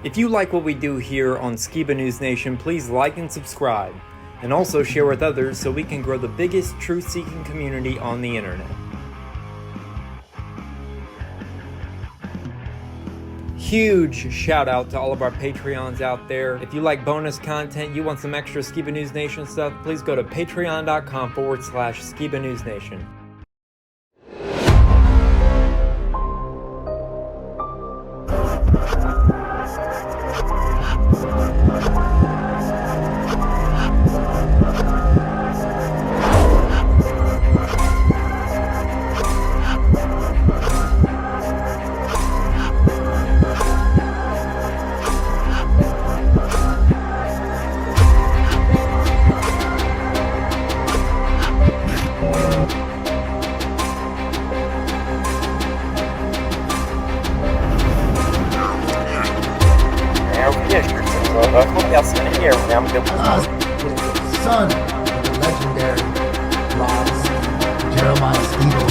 If you like what we do here on Skiba News Nation, please like and subscribe, and also share with others so we can grow the biggest truth-seeking community on the internet. Huge shout out to all of our Patreons out there. If you like bonus content, you want some extra Skiba News Nation stuff, please go to patreon.com/Skiba News Nation. Son of the legendary Orbs, Jeremiah Skiba.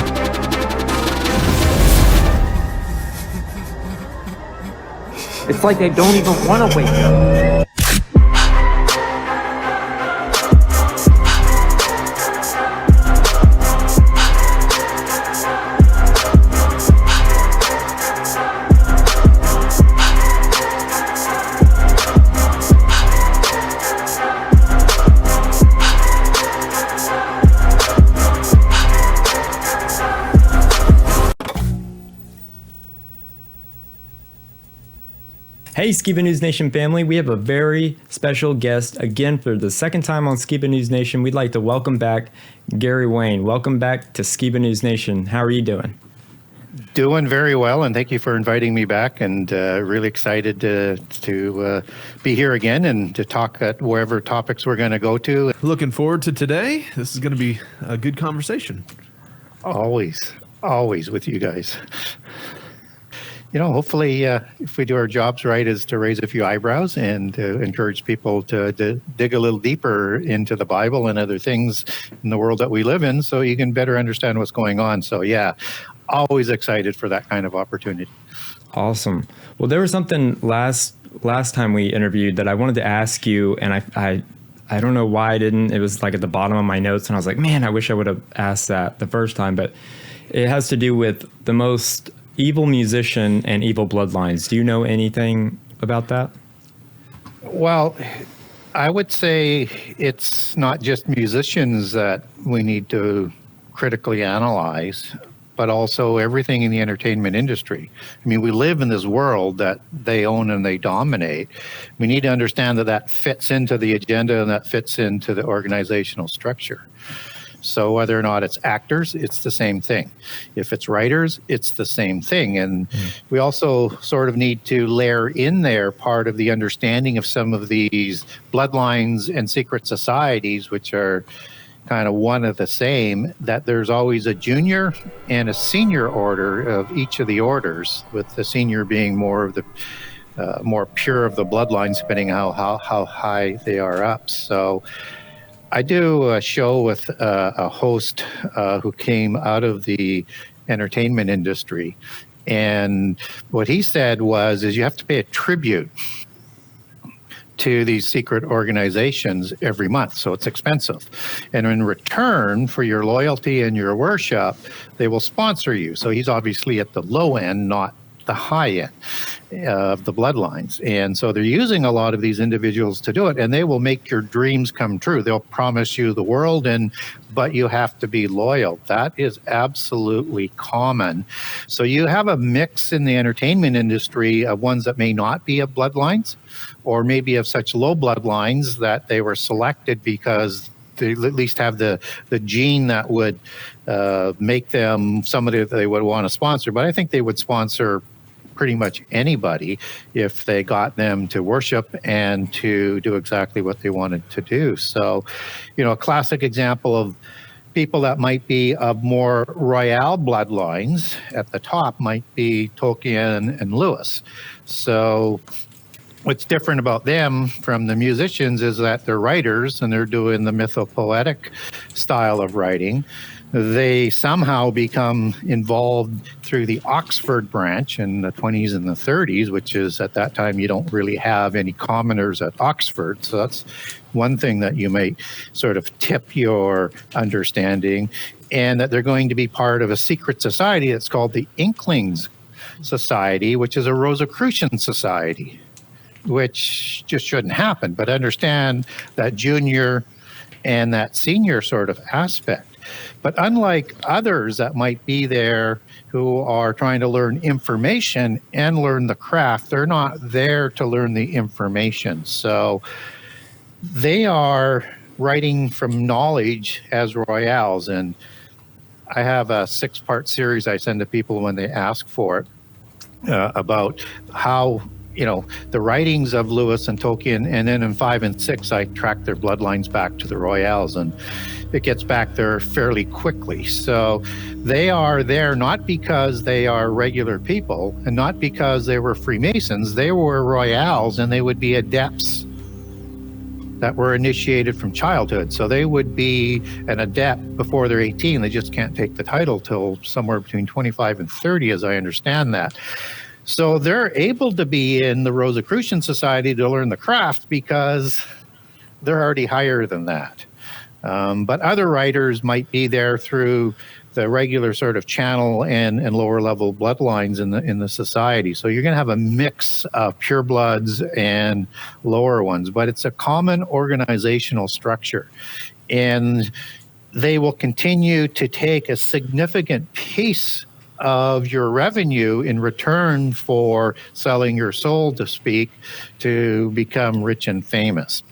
It's like they don't even want to wake up. Hey Skiba News Nation family, we have a very special guest again for the second time on Skiba News Nation. We'd like to welcome back Gary Wayne. Welcome back to Skiba News Nation. How are you doing? Doing very well, and thank you for inviting me back, and really excited to be here again and to talk at wherever topics we're going to go to. Looking forward to today. This is going to be a good conversation. Always with you guys. You know, hopefully, if we do our jobs right, is to raise a few eyebrows and to encourage people to dig a little deeper into the Bible and other things in the world that we live in so you can better understand what's going on. So, yeah, always excited for that kind of opportunity. Awesome. Well, there was something last time we interviewed that I wanted to ask you, and I don't know why I didn't. It was like at the bottom of my notes, and I was like, man, I wish I would have asked that the first time. But it has to do with the most evil musician and evil bloodlines. Do you know anything about that? Well, I would say it's not just musicians that we need to critically analyze, but also everything in the entertainment industry. I mean, we live in this world that they own and they dominate. We need to understand that that fits into the agenda and that fits into the organizational structure. So whether or not it's actors, it's the same thing. If it's writers, it's the same thing. And we also sort of need to layer in there part of the understanding of some of these bloodlines and secret societies, which are kind of one of the same, that there's always a junior and a senior order of each of the orders, with the senior being more of the more pure of the bloodlines, depending on how high they are up. So I do a show with a host who came out of the entertainment industry, and what he said is you have to pay a tribute to these secret organizations every month, so it's expensive. And in return for your loyalty and your worship, they will sponsor you. So he's obviously at the low end, not the high end of the bloodlines. And so they're using a lot of these individuals to do it, and they will make your dreams come true. They'll promise you the world, but you have to be loyal. That is absolutely common. So you have a mix in the entertainment industry of ones that may not be of bloodlines, or maybe of such low bloodlines that they were selected because they at least have the gene that would make them somebody that they would want to sponsor. But I think they would sponsor pretty much anybody if they got them to worship and to do exactly what they wanted to do. So, you know, a classic example of people that might be of more royal bloodlines at the top might be Tolkien and Lewis. So what's different about them from the musicians is that they're writers and they're doing the mythopoetic style of writing. They somehow become involved through the Oxford branch in the 20s and the 30s, which is at that time you don't really have any commoners at Oxford. So that's one thing that you may sort of tip your understanding, and that they're going to be part of a secret society that's called the Inklings Society, which is a Rosicrucian society, which just shouldn't happen. But understand that junior and that senior sort of aspect. But unlike others that might be there who are trying to learn information and learn the craft, they're not there to learn the information. So they are writing from knowledge as royales. And I have a 6-part series I send to people when they ask for it, about how, the writings of Lewis and Tolkien, and then in 5 and 6, I track their bloodlines back to the royales, and it gets back there fairly quickly. So they are there not because they are regular people and not because they were Freemasons. They were royales, and they would be adepts that were initiated from childhood. So they would be an adept before they're 18. They just can't take the title till somewhere between 25 and 30, as I understand that. So they're able to be in the Rosicrucian Society to learn the craft because they're already higher than that. But other writers might be there through the regular sort of channel and lower level bloodlines in the society. So you're going to have a mix of purebloods and lower ones, but it's a common organizational structure. And they will continue to take a significant piece of your revenue in return for selling your soul, to speak, to become rich and famous.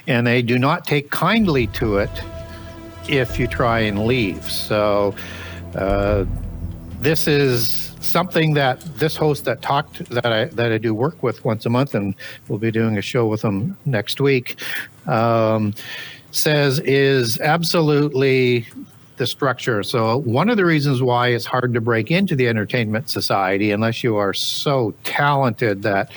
And they do not take kindly to it if you try and leave. So this is something that this host that I do work with once a month, and we'll be doing a show with them next week, says is absolutely the structure. So one of the reasons why it's hard to break into the entertainment society, unless you are so talented that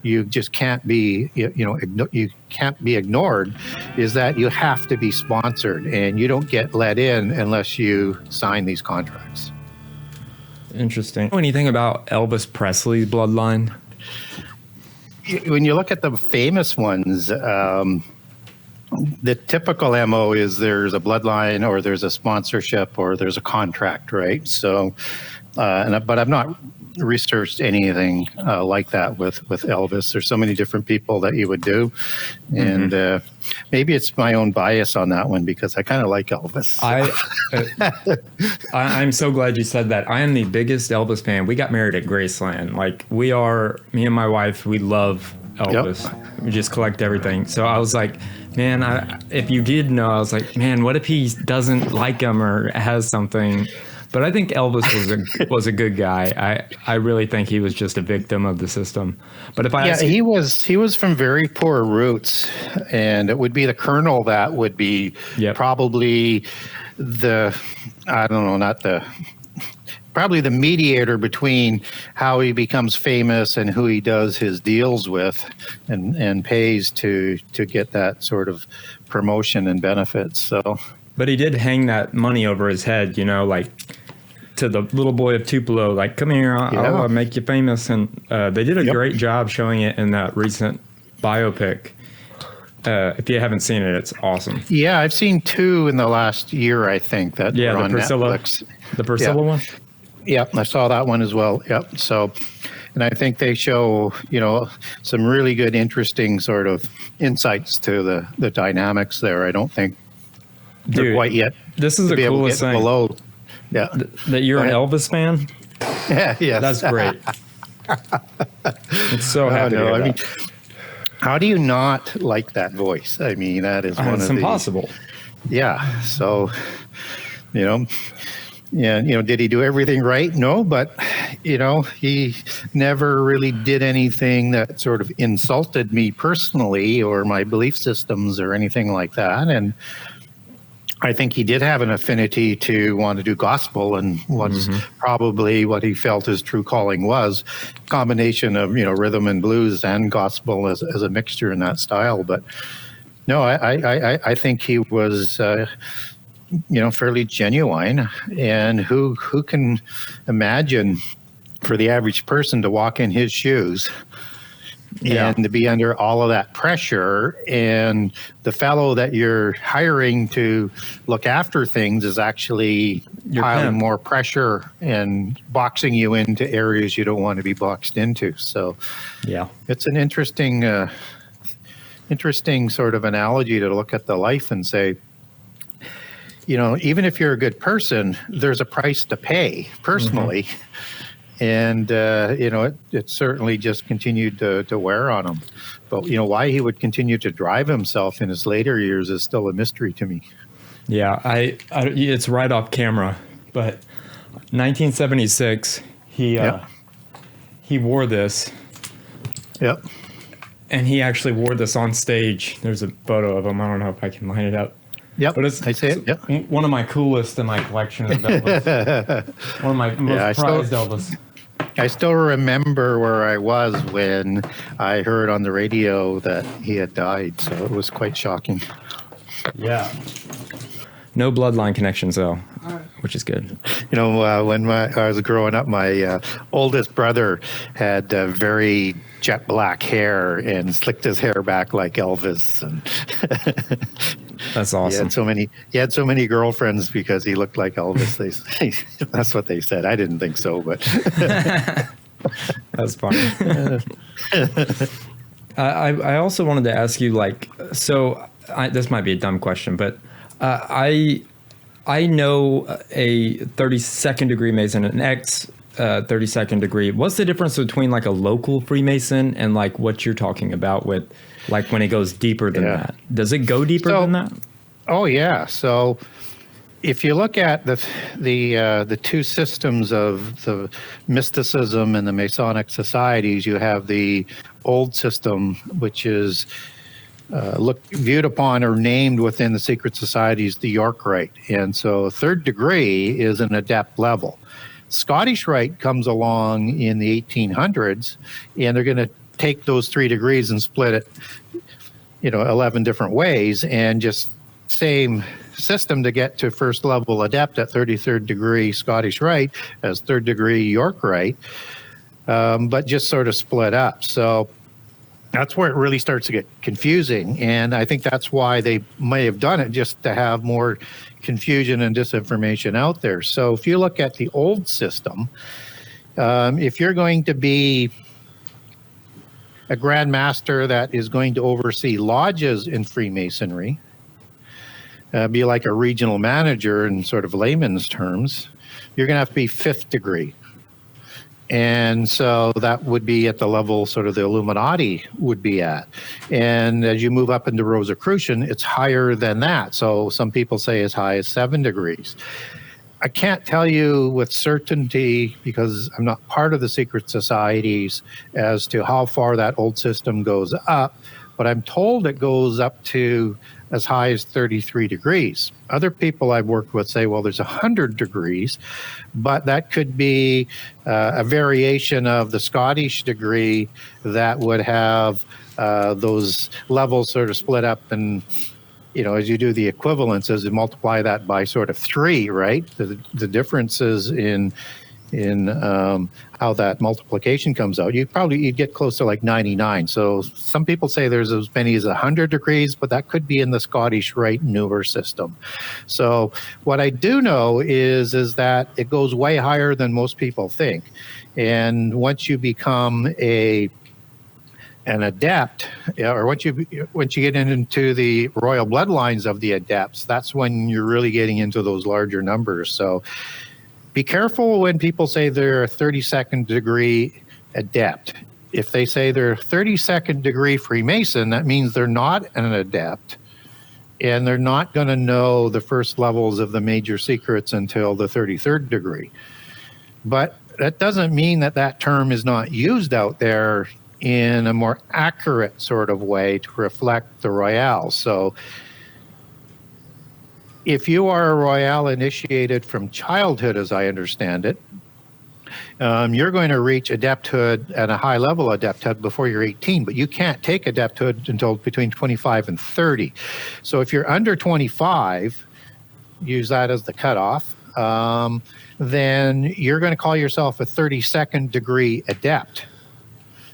you just can't be, you can't be ignored, is that you have to be sponsored, and you don't get let in unless you sign these contracts. Interesting. Know anything about Elvis Presley's bloodline? When you look at the famous ones, the typical MO is there's a bloodline, or there's a sponsorship, or there's a contract, right? So, but I've not researched anything like that with Elvis. There's so many different people that you would do, and maybe it's my own bias on that one because I kind of like Elvis. I'm so glad you said that. I am the biggest Elvis fan. We got married at Graceland. Like, me and my wife, we love Elvis. Yep. We just collect everything. So I was like, man, if you did know, I was like, man, what if he doesn't like him or has something? But I think Elvis was a good guy. I really think he was just a victim of the system. But if he was from very poor roots, and it would be the colonel that would be probably probably the mediator between how he becomes famous and who he does his deals with and pays to get that sort of promotion and benefits. So, but he did hang that money over his head, like to the little boy of Tupelo, like, come here, I'll make you famous. And they did a great job showing it in that recent biopic. If you haven't seen it, it's awesome. Yeah, I've seen 2 in the last year, I think, that were on Netflix. The Priscilla one? Yep, I saw that one as well. Yep. So, and I think they show, some really good, interesting sort of insights to the dynamics there. I don't think they're quite yet. This is the coolest thing. Below. Yeah. That you're an Elvis fan? Yeah. That's great. I'm so happy to hear that. How do you not like that voice? I mean, that is it's impossible. Yeah. So, did he do everything right? No, but, he never really did anything that sort of insulted me personally or my belief systems or anything like that. And I think he did have an affinity to want to do gospel, and what's probably what he felt his true calling was, a combination of, rhythm and blues and gospel as a mixture in that style. But no, I think he was... fairly genuine. And who can imagine for the average person to walk in his shoes and to be under all of that pressure, and the fellow that you're hiring to look after things is actually piling more pressure and boxing you into areas you don't want to be boxed into. So it's an interesting sort of analogy to look at the life and say, even if you're a good person, there's a price to pay personally. And, it certainly just continued to wear on him. But, why he would continue to drive himself in his later years is still a mystery to me. Yeah, it's right off camera, but 1976, he wore this. Yep. And he actually wore this on stage. There's a photo of him. I don't know if I can line it up. Yep, but I see it. Yep. One of my coolest in my collection of Elvis. One of my most prized Elvis. I still remember where I was when I heard on the radio that he had died, so it was quite shocking. Yeah. No bloodline connections, though, which is good. When I was growing up, my oldest brother had very jet black hair and slicked his hair back like Elvis. And that's awesome. He had so many girlfriends because he looked like Elvis. That's what they said. I didn't think so, but that's funny. I also wanted to ask you, this might be a dumb question, but I know a 32nd degree Mason, an ex 32nd degree. What's the difference between like a local Freemason and like what you're talking about with like when it goes deeper than that? Does it go deeper than that? Oh yeah. So if you look at the two systems of the mysticism and the Masonic societies, you have the old system, which is viewed upon or named within the secret societies the York Rite. And so third degree is an adept level. Scottish Rite comes along in the 1800s, and they're going to take those 3 degrees and split it, 11 different ways, and just same system to get to first level adept at 33rd degree Scottish Rite as 3rd degree York Rite, but just sort of split up. So that's where it really starts to get confusing, and I think that's why they may have done it, just to have more confusion and disinformation out there. So if you look at the old system, if you're going to be a Grand Master that is going to oversee lodges in Freemasonry, be like a regional manager in sort of layman's terms, you're going to have to be 5th degree. And so that would be at the level sort of the Illuminati would be at. And as you move up into Rosicrucian, it's higher than that. So some people say as high as 7 degrees. I can't tell you with certainty, because I'm not part of the secret societies, as to how far that old system goes up, but I'm told it goes up to as high as 33 degrees. Other people I've worked with say, well, there's 100 degrees, but that could be a variation of the Scottish degree that would have those levels sort of split up, and as you do the equivalences, you multiply that by sort of 3, right? The differences in how that multiplication comes out, you'd get close to like 99. So some people say there's as many as 100 degrees, but that could be in the Scottish Rite newer system. So what I do know is that it goes way higher than most people think. And once you become an adept, or once you get into the royal bloodlines of the adepts, that's when you're really getting into those larger numbers. So be careful when people say they're a 32nd degree adept. If they say they're a 32nd degree Freemason, that means they're not an adept, and they're not going to know the first levels of the major secrets until the 33rd degree. But that doesn't mean that term is not used out there in a more accurate sort of way to reflect the Royale. So if you are a Royale initiated from childhood, as I understand it, you're going to reach adepthood at a high level adepthood before you're 18, but you can't take adepthood until between 25 and 30. So if you're under 25, use that as the cutoff, then you're going to call yourself a 32nd degree adept.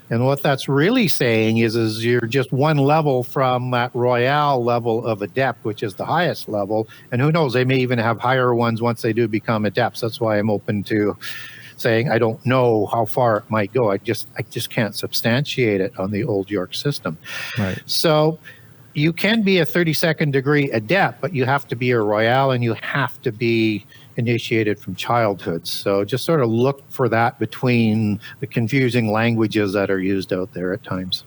And what that's really saying is you're just one level from that royale level of adept, which is the highest level. And who knows, they may even have higher ones once they do become adepts. That's why I'm open to saying I don't know how far it might go. I just can't substantiate it on the old York system. Right. So you can be a 32nd degree adept, but you have to be a royale and you have to be initiated from childhood. So just sort of look for that between the confusing languages that are used out there at times.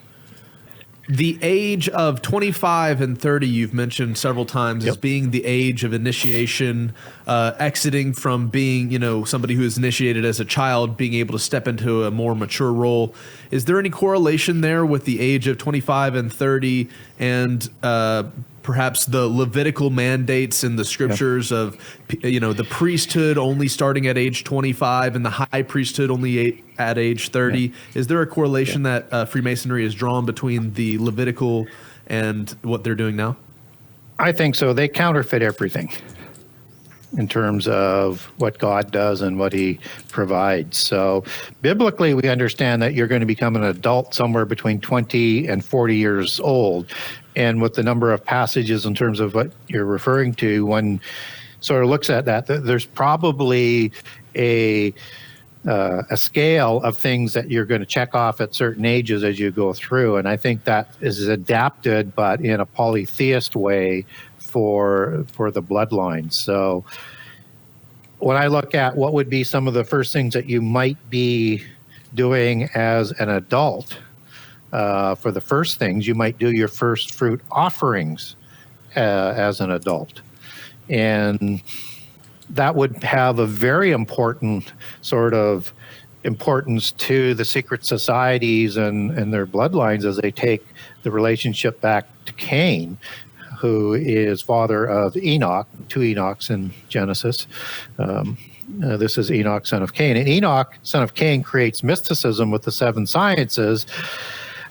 The age of 25 and 30, you've mentioned several times, as being the age of initiation, exiting from being, somebody who is initiated as a child, being able to step into a more mature role. Is there any correlation there with the age of 25 and 30 and perhaps the Levitical mandates in the scriptures of, the priesthood only starting at age 25 and the high priesthood only at age 30? Yeah. Is there a correlation that Freemasonry is drawn between the Levitical and what they're doing now? I think so. They counterfeit everything in terms of what God does and what he provides. So biblically, we understand that you're going to become an adult somewhere between 20 and 40 years old. And with the number of passages in terms of what you're referring to, one sort of looks at that, there's probably a scale of things that you're going to check off at certain ages as you go through. And I think that is adapted, but in a polytheist way for the bloodline. So when I look at what would be some of the first things that you might be doing as an adult, for the first things, you might do your first fruit offerings as an adult. And that would have a very important sort of importance to the secret societies and their bloodlines as they take the relationship back to Cain, who is father of Enoch, 2 Enochs in Genesis. This is Enoch, son of Cain. And Enoch, son of Cain, creates mysticism with the 7 sciences,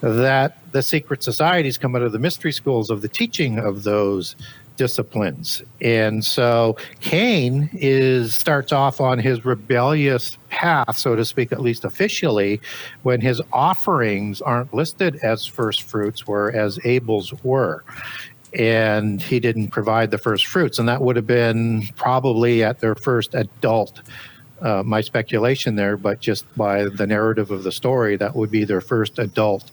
that the secret societies come out of the mystery schools of the teaching of those disciplines. And so Cain starts off on his rebellious path, so to speak, at least officially, when his offerings aren't listed as first fruits, whereas Abel's were. And he didn't provide the first fruits. And that would have been probably at their first adult, my speculation there, but just by the narrative of the story, that would be their first adult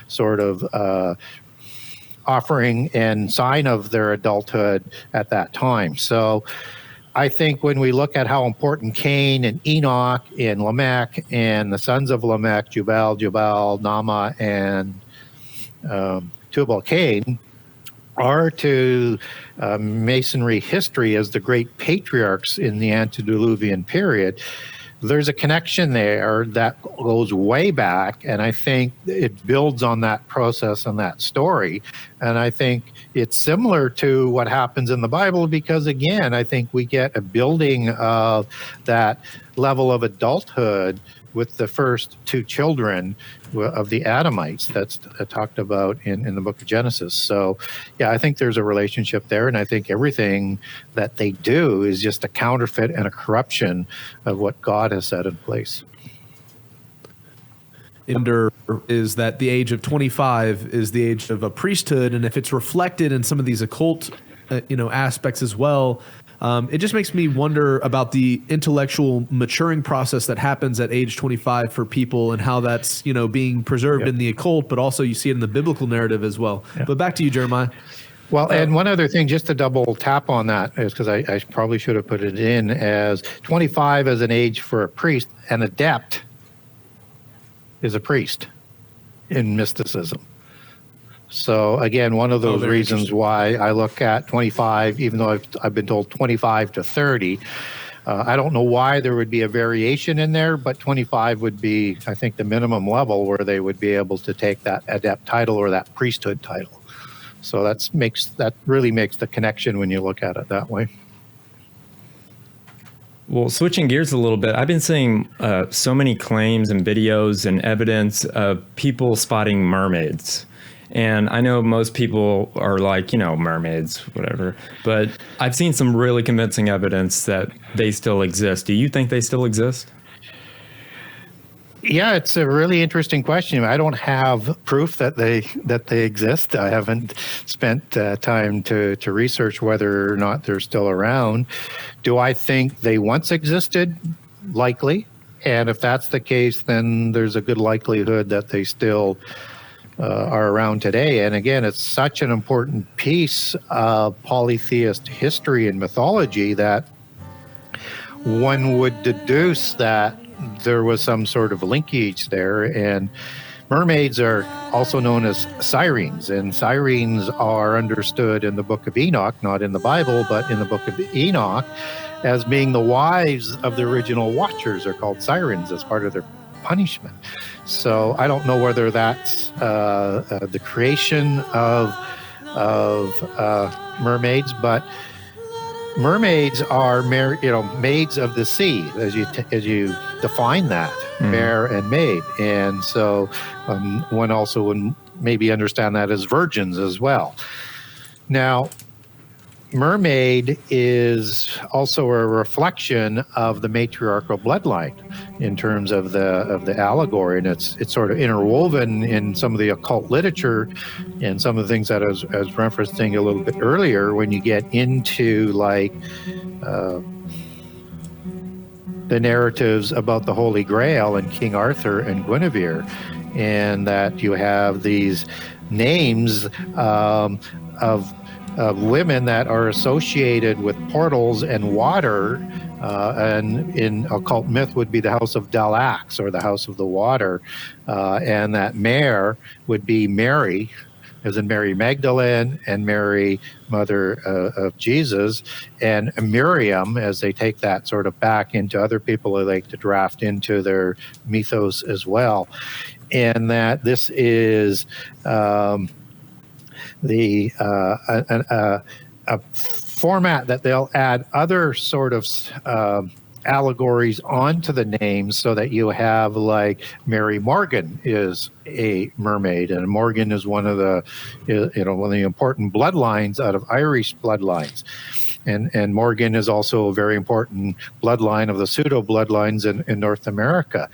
sort of offering and sign of their adulthood at that time. So I think when we look at how important Cain and Enoch and Lamech and the sons of Lamech, Jubal, Nama, and Tubal-Cain, are to Masonry history as the great patriarchs in the antediluvian period, there's a connection there that goes way back, and I think it builds on that process and that story. And I think it's similar to what happens in the Bible because, again, I think we get a building of that level of adulthood with the first 2 children of the Adamites that's talked about in the book of Genesis. So, yeah, I think there's a relationship there, and I think everything that they do is just a counterfeit and a corruption of what God has set in place. Is that the age of 25 is the age of a priesthood, and if it's reflected in some of these occult aspects as well, it just makes me wonder about the intellectual maturing process that happens at age 25 for people and how that's, being preserved in the occult, but also you see it in the biblical narrative as well. But back to you, Jeremiah. Well, and one other thing, just to double tap on that, is because I probably should have put it in as 25 as an age for a priest. An adept is a priest in mysticism. So again, one of those reasons why I look at 25, even though I've been told 25 to 30. I don't know why there would be a variation in there, but 25 would be, I think, the minimum level where they would be able to take that adept title or that priesthood title. So that really makes the connection when you look at it that way. Well, switching gears a little bit, I've been seeing so many claims and videos and evidence of people spotting mermaids. And I know most people are like, mermaids, whatever. But I've seen some really convincing evidence that they still exist. Do you think they still exist? Yeah, it's a really interesting question. I don't have proof that they exist. I haven't spent time to research whether or not they're still around. Do I think they once existed? Likely. And if that's the case, then there's a good likelihood that they still are around today. And again, it's such an important piece of polytheist history and mythology that one would deduce that there was some sort of linkage there. And mermaids are also known as sirens, and sirens are understood in the Book of Enoch, not in the Bible, but in the Book of Enoch, as being the wives of the original watchers are called sirens as part of their punishment. So I don't know whether that's the creation of mermaids, but mermaids are maids of the sea, as you define that, mare and maid, and so one also would maybe understand that as virgins as well. Now, mermaid is also a reflection of the matriarchal bloodline in terms of the allegory, and it's sort of interwoven in some of the occult literature and some of the things that I was referencing a little bit earlier when you get into like the narratives about the Holy Grail and King Arthur and Guinevere, and that you have these names of women that are associated with portals and water, and in occult myth would be the house of Dalax, or the house of the water, and that mare would be Mary, as in Mary Magdalene and Mary, mother of Jesus, and Miriam, as they take that sort of back into other people who like to draft into their mythos as well. And that this is a format that they'll add other sort of allegories onto the names, so that you have like Mary Morgan is a mermaid, and Morgan is one of the one of the important bloodlines out of Irish bloodlines. And Morgan is also a very important bloodline of the pseudo bloodlines in North America.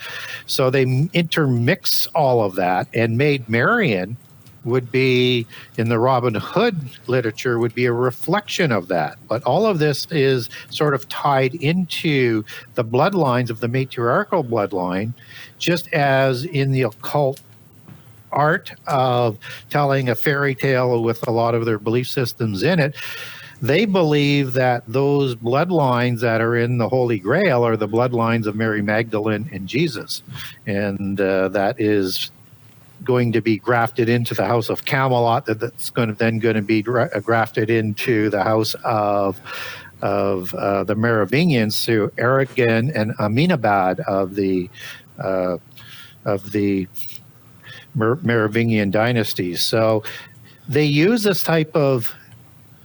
So they intermix all of that and made Marian would be, in the Robin Hood literature, would be a reflection of that. But all of this is sort of tied into the bloodlines of the matriarchal bloodline, just as in the occult art of telling a fairy tale with a lot of their belief systems in it. They believe that those bloodlines that are in the Holy Grail are the bloodlines of Mary Magdalene and Jesus. And that is going to be grafted into the house of Camelot, that's going to be grafted into the house of the Merovingians through Aragon and Amenabad of the Merovingian dynasties. So they use this type of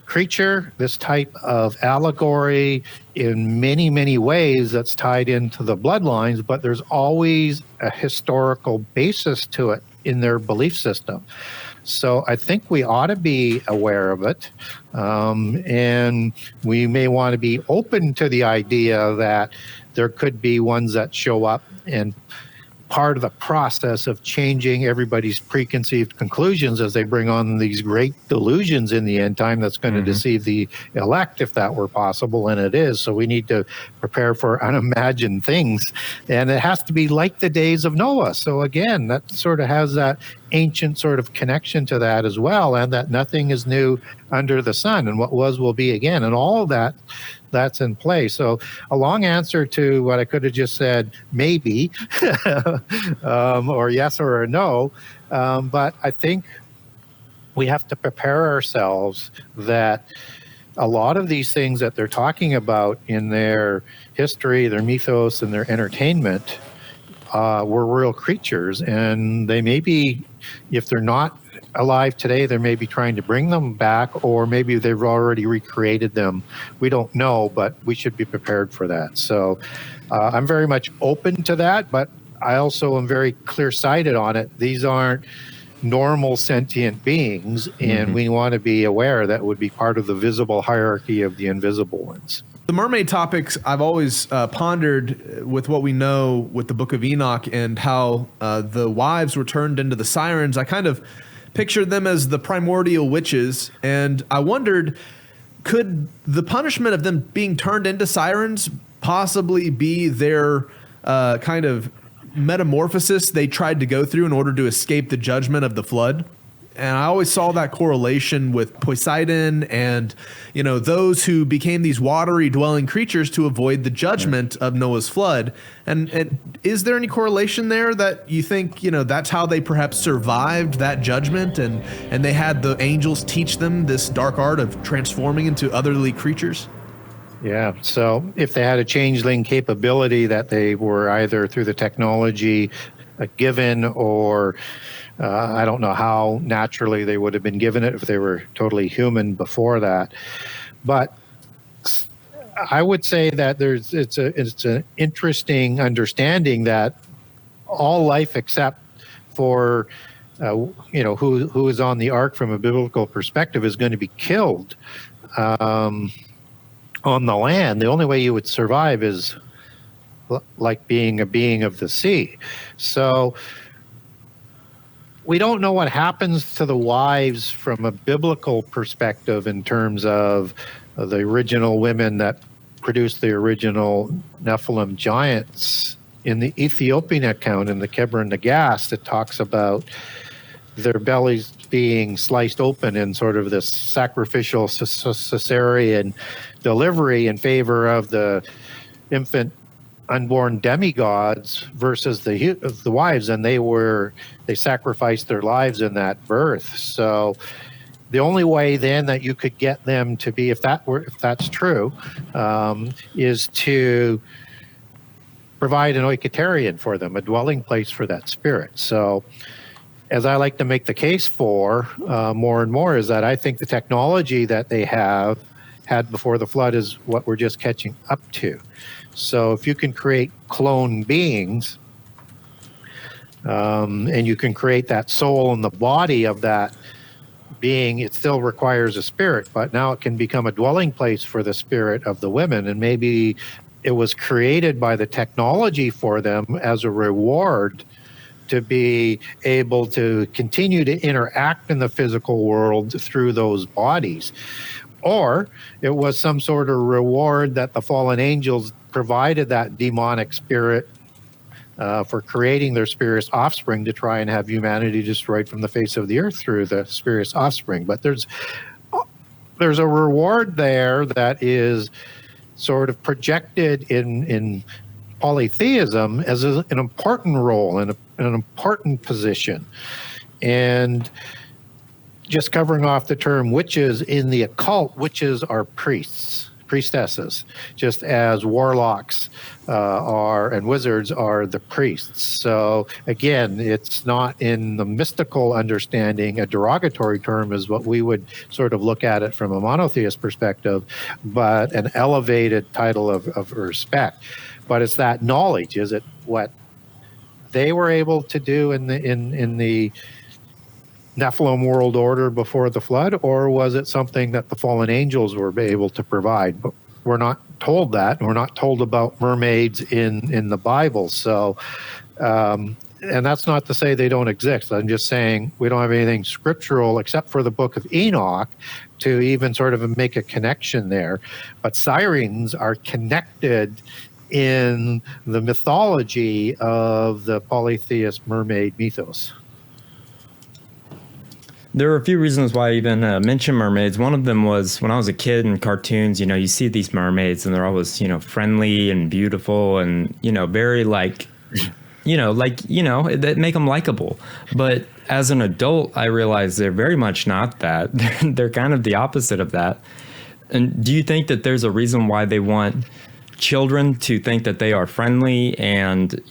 creature, this type of allegory in many, many ways that's tied into the bloodlines, but there's always a historical basis to it in their belief system. So I think we ought to be aware of it, and we may want to be open to the idea that there could be ones that show up and part of the process of changing everybody's preconceived conclusions as they bring on these great delusions in the end time that's going to deceive the elect, if that were possible, and it is. So we need to prepare for unimagined things, and it has to be like the days of Noah. So again, that sort of has that ancient sort of connection to that as well, and that nothing is new under the sun, and what was will be again, and all of that, that's in play. So a long answer to what I could have just said, maybe, or yes or a no. But I think we have to prepare ourselves that a lot of these things that they're talking about in their history, their mythos, and their entertainment were real creatures. And they may be, if they're not alive today, they may be trying to bring them back, or maybe they've already recreated them. We don't know, but we should be prepared for that. So I'm very much open to that, but I also am very clear-sighted on it. These aren't normal sentient beings, and we want to be aware that would be part of the visible hierarchy of the invisible ones. The mermaid topics I've always pondered with what we know with the Book of Enoch and how the wives were turned into the sirens. I kind of pictured them as the primordial witches, and I wondered, could the punishment of them being turned into sirens possibly be their kind of metamorphosis they tried to go through in order to escape the judgment of the flood? And I always saw that correlation with Poseidon and, you know, those who became these watery dwelling creatures to avoid the judgment of Noah's flood. And is there any correlation there that you think, you know, that's how they perhaps survived that judgment and they had the angels teach them this dark art of transforming into otherly creatures? Yeah, so if they had a changeling capability that they were either through the technology given, or I don't know how naturally they would have been given it if they were totally human before that. But I would say that it's an interesting understanding that all life except for who is on the ark from a biblical perspective is going to be killed on the land. The only way you would survive is like being a being of the sea. So we don't know what happens to the wives from a biblical perspective in terms of the original women that produced the original Nephilim giants. In the Ethiopian account, in the Keber and Nagast, it talks about their bellies being sliced open in sort of this sacrificial cesarean delivery in favor of the infant unborn demigods versus the wives, and they sacrificed their lives in that birth. So the only way then that you could get them to be, if that's true, is to provide an oikotarian for them, a dwelling place for that spirit. So as I like to make the case for more and more, is that I think the technology that they had before the flood is what we're just catching up to. So if you can create clone beings, and you can create that soul in the body of that being, it still requires a spirit, but now it can become a dwelling place for the spirit of the women. And maybe it was created by the technology for them as a reward to be able to continue to interact in the physical world through those bodies. Or it was some sort of reward that the fallen angels provided that demonic spirit for creating their spiritu's offspring to try and have humanity destroyed from the face of the earth through the spiritu's offspring. But there's a reward there that is sort of projected in polytheism as an important role and an important position. And just covering off the term witches, in the occult, witches are priestesses, just as warlocks are and wizards are the priests. So again, it's not in the mystical understanding. A derogatory term is what we would sort of look at it from a monotheist perspective, but an elevated title of respect. But it's that knowledge. Is it what they were able to do in the Nephilim world order before the flood, or was it something that the fallen angels were able to provide? But we're not told that. We're not told about mermaids in the Bible. So, and that's not to say they don't exist. I'm just saying we don't have anything scriptural except for the Book of Enoch to even sort of make a connection there. But sirens are connected in the mythology of the polytheist mermaid mythos. There were a few reasons why I even mentioned mermaids. One of them was when I was a kid in cartoons, you see these mermaids and they're always, friendly and beautiful and, very that make them likable. But as an adult, I realized they're very much not that. They're kind of the opposite of that. And do you think that there's a reason why they want children to think that they are friendly and,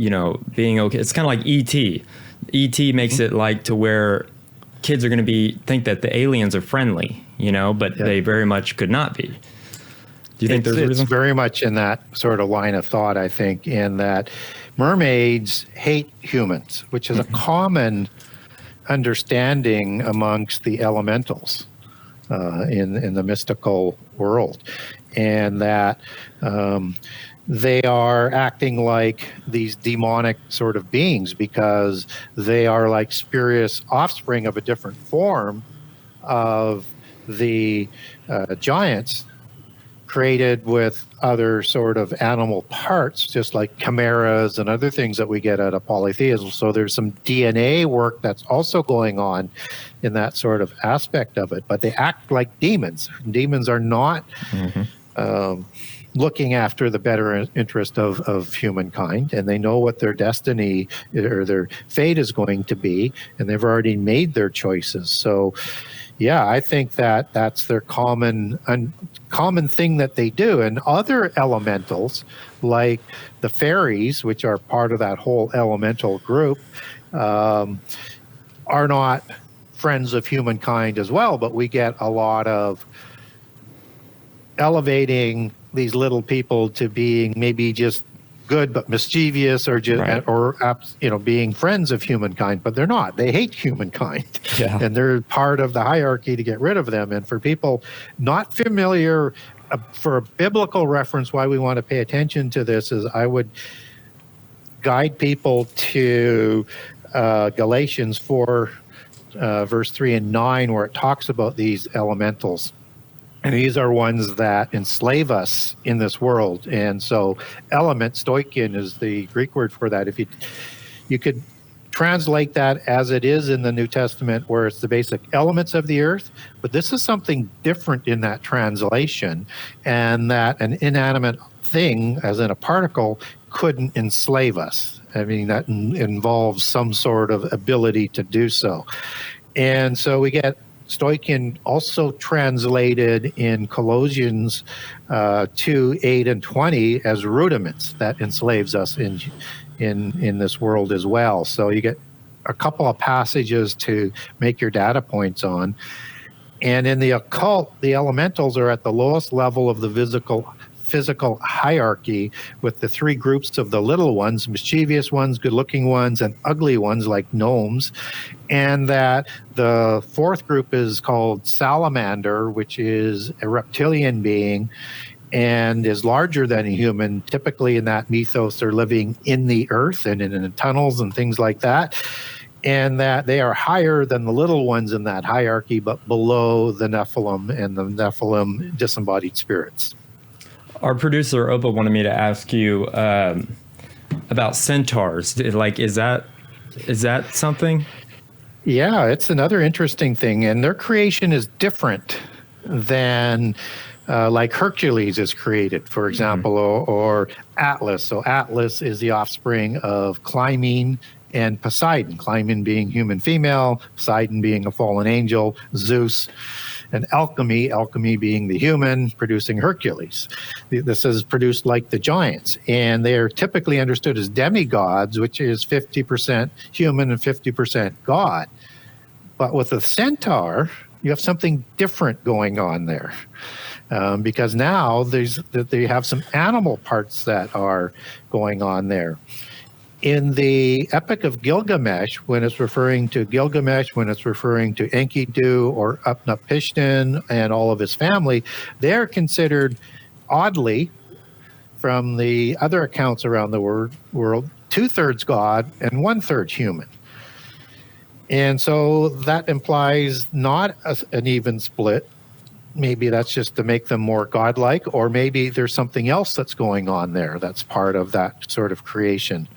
being okay? It's kind of like E.T. E.T. makes it like to where kids are going to think that the aliens are friendly, but they very much could not be. Do you think there's a reason? It's very much in that sort of line of thought, I think, in that mermaids hate humans, which is a common understanding amongst the elementals in the mystical world, and that they are acting like these demonic sort of beings because they are like spurious offspring of a different form of the giants, created with other sort of animal parts, just like chimeras and other things that we get out of polytheism. So there's some DNA work that's also going on in that sort of aspect of it, but they act like demons. Demons are not looking after the better interest of humankind, and they know what their destiny or their fate is going to be, and they've already made their choices. So yeah, I think that that's their common thing that they do. And other elementals, like the fairies, which are part of that whole elemental group, are not friends of humankind as well. But we get a lot of elevating these little people to being maybe just good but mischievous, or just being friends of humankind, but they're not. They hate humankind, and they're part of the hierarchy to get rid of them. And for people not familiar, for a biblical reference, why we want to pay attention to this is I would guide people to Galatians 4, verse 3 and 9, where it talks about these elementals. And these are ones that enslave us in this world. And so element, stoichein, is the Greek word for that. If you could translate that as it is in the New Testament, where it's the basic elements of the earth, but this is something different in that translation, and that an inanimate thing, as in a particle, couldn't enslave us. I mean, that involves some sort of ability to do so. And so we get stoichein also translated in Colossians 2, 8 and 20 as rudiments, that enslaves us in this world as well. So you get a couple of passages to make your data points on. And in the occult, the elementals are at the lowest level of the physical hierarchy, with the three groups of the little ones: mischievous ones, good-looking ones, and ugly ones like gnomes. And that the fourth group is called salamander, which is a reptilian being and is larger than a human. Typically in that mythos, they're living in the earth and in tunnels and things like that. And that they are higher than the little ones in that hierarchy, but below the Nephilim and the Nephilim disembodied spirits. Our producer Opa wanted me to ask you about centaurs. Like, is that something? Yeah, it's another interesting thing, and their creation is different than like Hercules is created, for example, or Atlas. So Atlas is the offspring of Clymene and Poseidon. Clymene being human female, Poseidon being a fallen angel, Zeus, and alchemy being the human, producing Hercules. This is produced like the giants, and they are typically understood as demigods, which is 50% human and 50% god. But with the centaur, you have something different going on there, because now they have some animal parts that are going on there. In the Epic of Gilgamesh, when it's referring to Gilgamesh, when it's referring to Enkidu or Utnapishtim and all of his family, they're considered, oddly, from the other accounts around the world, 2/3 god and 1/3 human. And so that implies not an even split. Maybe that's just to make them more godlike, or maybe there's something else that's going on there that's part of that sort of creation.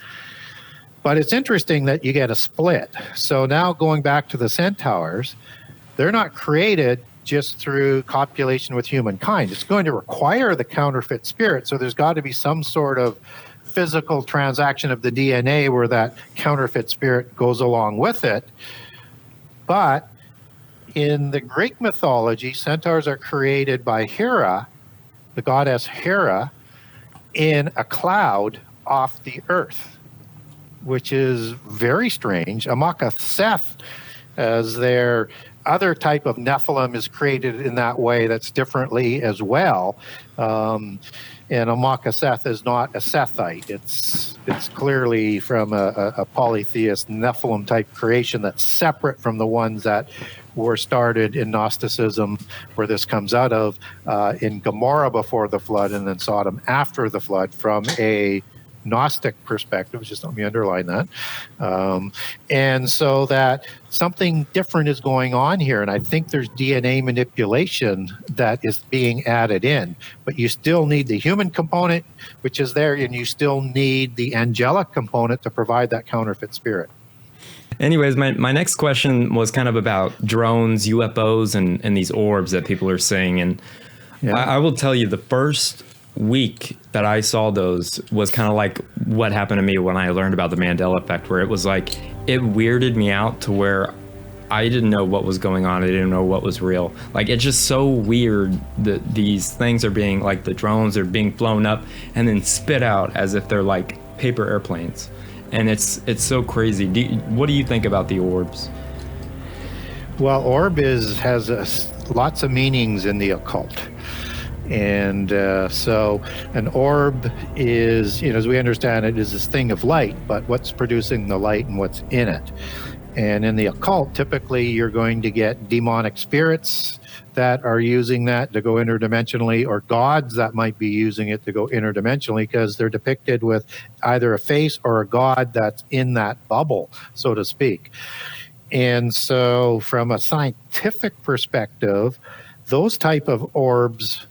But it's interesting that you get a split. So now going back to the centaurs, they're not created just through copulation with humankind. It's going to require the counterfeit spirit. So there's got to be some sort of physical transaction of the DNA where that counterfeit spirit goes along with it. But in the Greek mythology, centaurs are created by Hera, the goddess Hera, in a cloud off the earth, which is very strange. Amakathseth, as their other type of Nephilim is created in that way that's differently as well. And Amakaseth is not a Sethite. It's clearly from a polytheist Nephilim type creation that's separate from the ones that were started in Gnosticism, where this comes out of, in Gomorrah before the flood and then Sodom after the flood, from a Gnostic perspective. Just let me underline that. And so that something different is going on here. And I think there's DNA manipulation that is being added in. But you still need the human component, which is there, and you still need the angelic component to provide that counterfeit spirit. Anyways, my next question was kind of about drones, UFOs, and these orbs that people are seeing. And Yeah. I will tell you, the first week that I saw those was kind of like what happened to me when I learned about the Mandela effect, where it was like, it weirded me out to where I didn't know what was going on. I didn't know what was real. Like, it's just so weird that these things are being, like, the drones are being blown up and then spit out as if they're like paper airplanes. And it's so crazy. What do you think about the orbs? Well, orb has lots of meanings in the occult. And so an orb is, as we understand it, is this thing of light, but what's producing the light and what's in it. And in the occult, typically you're going to get demonic spirits that are using that to go interdimensionally, or gods that might be using it to go interdimensionally, because they're depicted with either a face or a god that's in that bubble, so to speak. And so from a scientific perspective, those type of orbs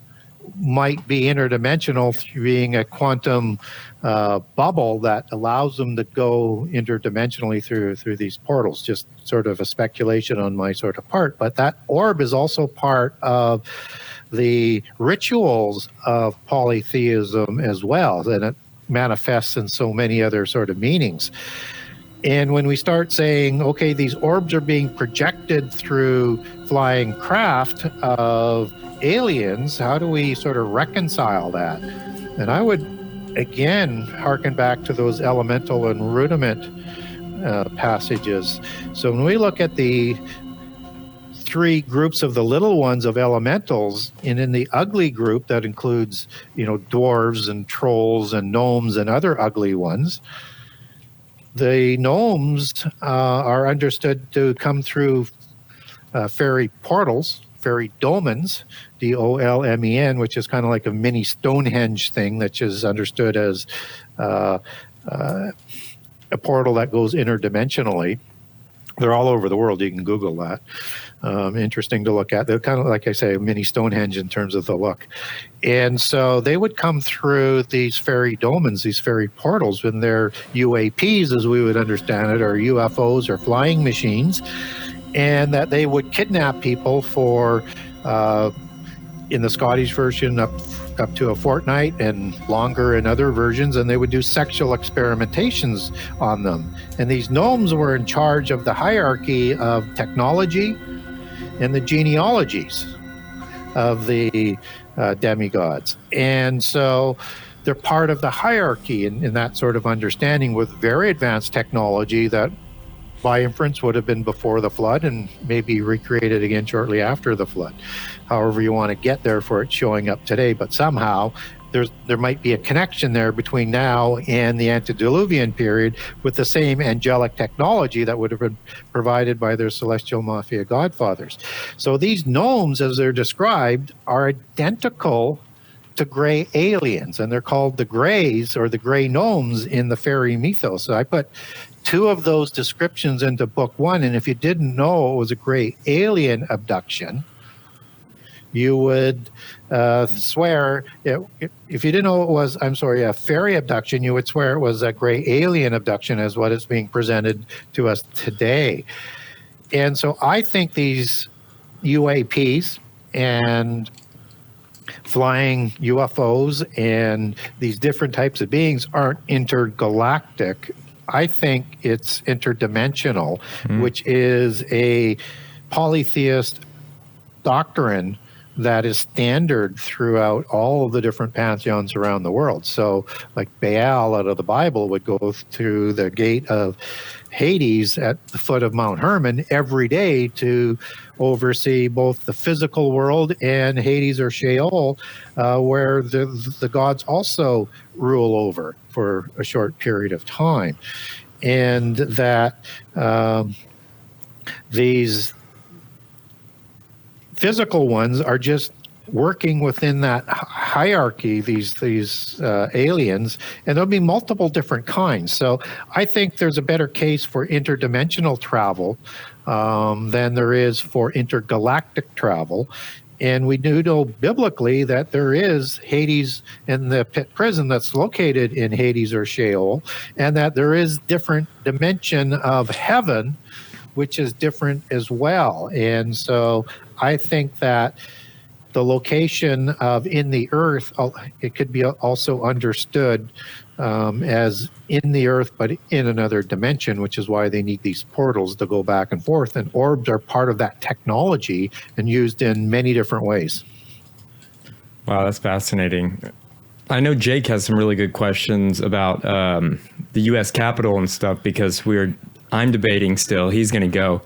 might be interdimensional, being a quantum bubble that allows them to go interdimensionally through these portals. Just sort of a speculation on my sort of part, but that orb is also part of the rituals of polytheism as well, and it manifests in so many other sort of meanings. And when we start saying, okay, these orbs are being projected through flying craft of aliens, how do we sort of reconcile that? And I would, again, harken back to those elemental and rudiment passages. So when we look at the three groups of the little ones of elementals, and in the ugly group that includes, dwarves and trolls and gnomes and other ugly ones, the gnomes are understood to come through fairy portals, fairy dolmens, D-O-L-M-E-N, which is kind of like a mini Stonehenge thing, that is understood as a portal that goes interdimensionally. They're all over the world. You can Google that. Interesting to look at. They're kind of, like I say, a mini Stonehenge in terms of the look. And so they would come through these fairy dolmens, these fairy portals, when they're UAPs, as we would understand it, or UFOs, or flying machines, and that they would kidnap people for, in the Scottish version, up to a fortnight, and longer in other versions, and they would do sexual experimentations on them. And these gnomes were in charge of the hierarchy of technology and the genealogies of the demigods. And so they're part of the hierarchy in that sort of understanding, with very advanced technology that by inference would have been before the flood and maybe recreated again shortly after the flood. However you want to get there for it showing up today, but somehow there might be a connection there between now and the antediluvian period, with the same angelic technology that would have been provided by their celestial mafia godfathers. So these gnomes, as they're described, are identical to gray aliens, and they're called the Greys, or the gray gnomes, in the fairy mythos. So I put two of those descriptions into book one, and if you didn't know it was a gray alien abduction, you would swear, if you didn't know it was, a fairy abduction, you would swear it was a gray alien abduction, as what is being presented to us today. And so I think these UAPs and flying UFOs and these different types of beings aren't intergalactic. I think it's interdimensional, which is a polytheist doctrine that is standard throughout all of the different pantheons around the world. So, like Baal out of the Bible would go through the gate of Hades at the foot of Mount Hermon every day to oversee both the physical world and Hades or Sheol, where the gods also rule over for a short period of time. And that these physical ones are just working within that hierarchy, these aliens, and there'll be multiple different kinds. So I think there's a better case for interdimensional travel than there is for intergalactic travel. And we do know biblically that there is Hades in the pit prison that's located in Hades or Sheol, and that there is different dimension of heaven, which is different as well. And so I think that the location of in the earth, it could be also understood as in the earth, but in another dimension, which is why they need these portals to go back and forth. And orbs are part of that technology and used in many different ways. Wow, that's fascinating. I know Jake has some really good questions about the U.S. Capitol and stuff, because I'm debating still. He's going to go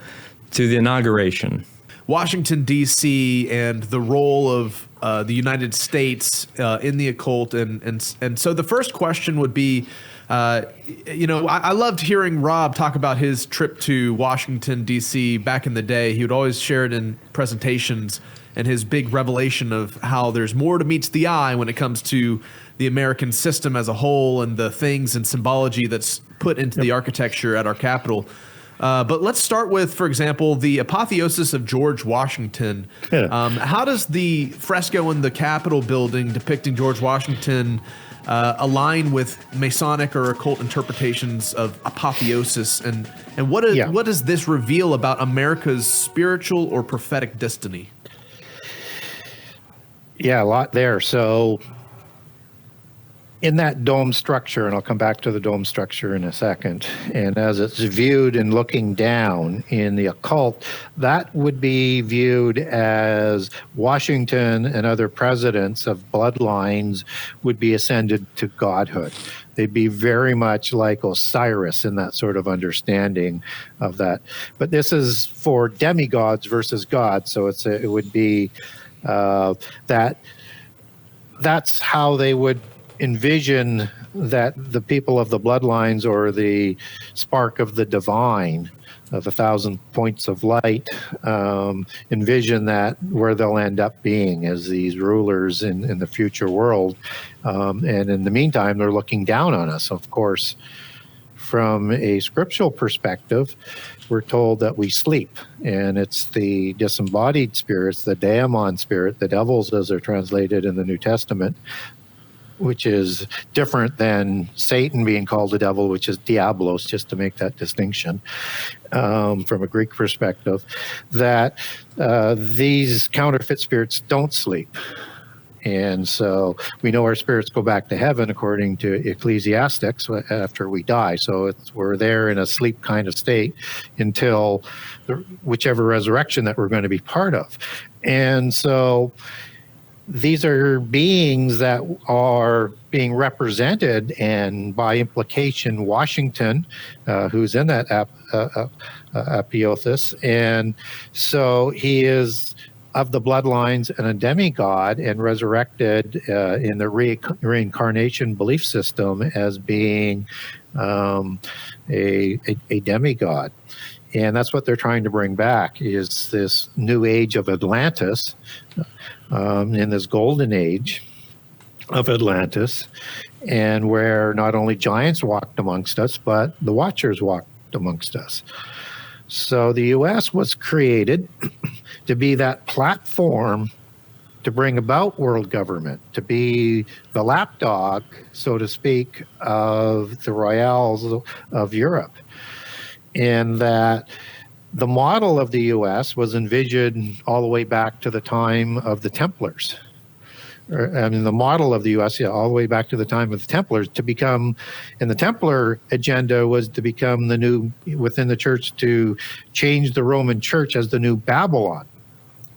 to the inauguration. Washington, D.C., and the role of the United States in the occult. And so the first question would be, I loved hearing Rob talk about his trip to Washington, D.C. back in the day. He would always share it in presentations, and his big revelation of how there's more to meets the eye when it comes to the American system as a whole and the things and symbology that's put into the architecture at our Capitol. But let's start with, for example, the Apotheosis of George Washington. Yeah. How does the fresco in the Capitol building depicting George Washington align with Masonic or occult interpretations of apotheosis? And what does this reveal about America's spiritual or prophetic destiny? Yeah, a lot there. So in that dome structure, and I'll come back to the dome structure in a second, and as it's viewed and looking down in the occult, that would be viewed as Washington and other presidents of bloodlines would be ascended to godhood. They'd be very much like Osiris in that sort of understanding of that. But this is for demigods versus gods, so it would be that's how they would envision that the people of the bloodlines, or the spark of the divine, of 1,000 points of light, envision that where they'll end up being as these rulers in the future world. And in the meantime, they're looking down on us. Of course, from a scriptural perspective, we're told that we sleep, and it's the disembodied spirits, the daemon spirit, the devils as they're translated in the New Testament, which is different than Satan being called the devil, which is diablos, just to make that distinction from a Greek perspective, that these counterfeit spirits don't sleep. And so we know our spirits go back to heaven according to Ecclesiastics after we die. So we're there in a sleep kind of state until whichever resurrection that we're going to be part of. And so these are beings that are being represented, and by implication, Washington, who's in that Apotheosis. And so he is of the bloodlines and a demigod, and resurrected in the reincarnation belief system as being a demigod. And that's what they're trying to bring back, is this new age of Atlantis, in this golden age of Atlantis, and where not only giants walked amongst us, but the Watchers walked amongst us. So the U.S. was created to be that platform to bring about world government, to be the lapdog, so to speak, of the royals of Europe. And that the model of the U.S. was envisioned all the way back to the time of the Templars. I mean, the model of the U.S., all the way back to the time of the Templars, to become, and the Templar agenda was to become the new, within the church, to change the Roman church as the new Babylon.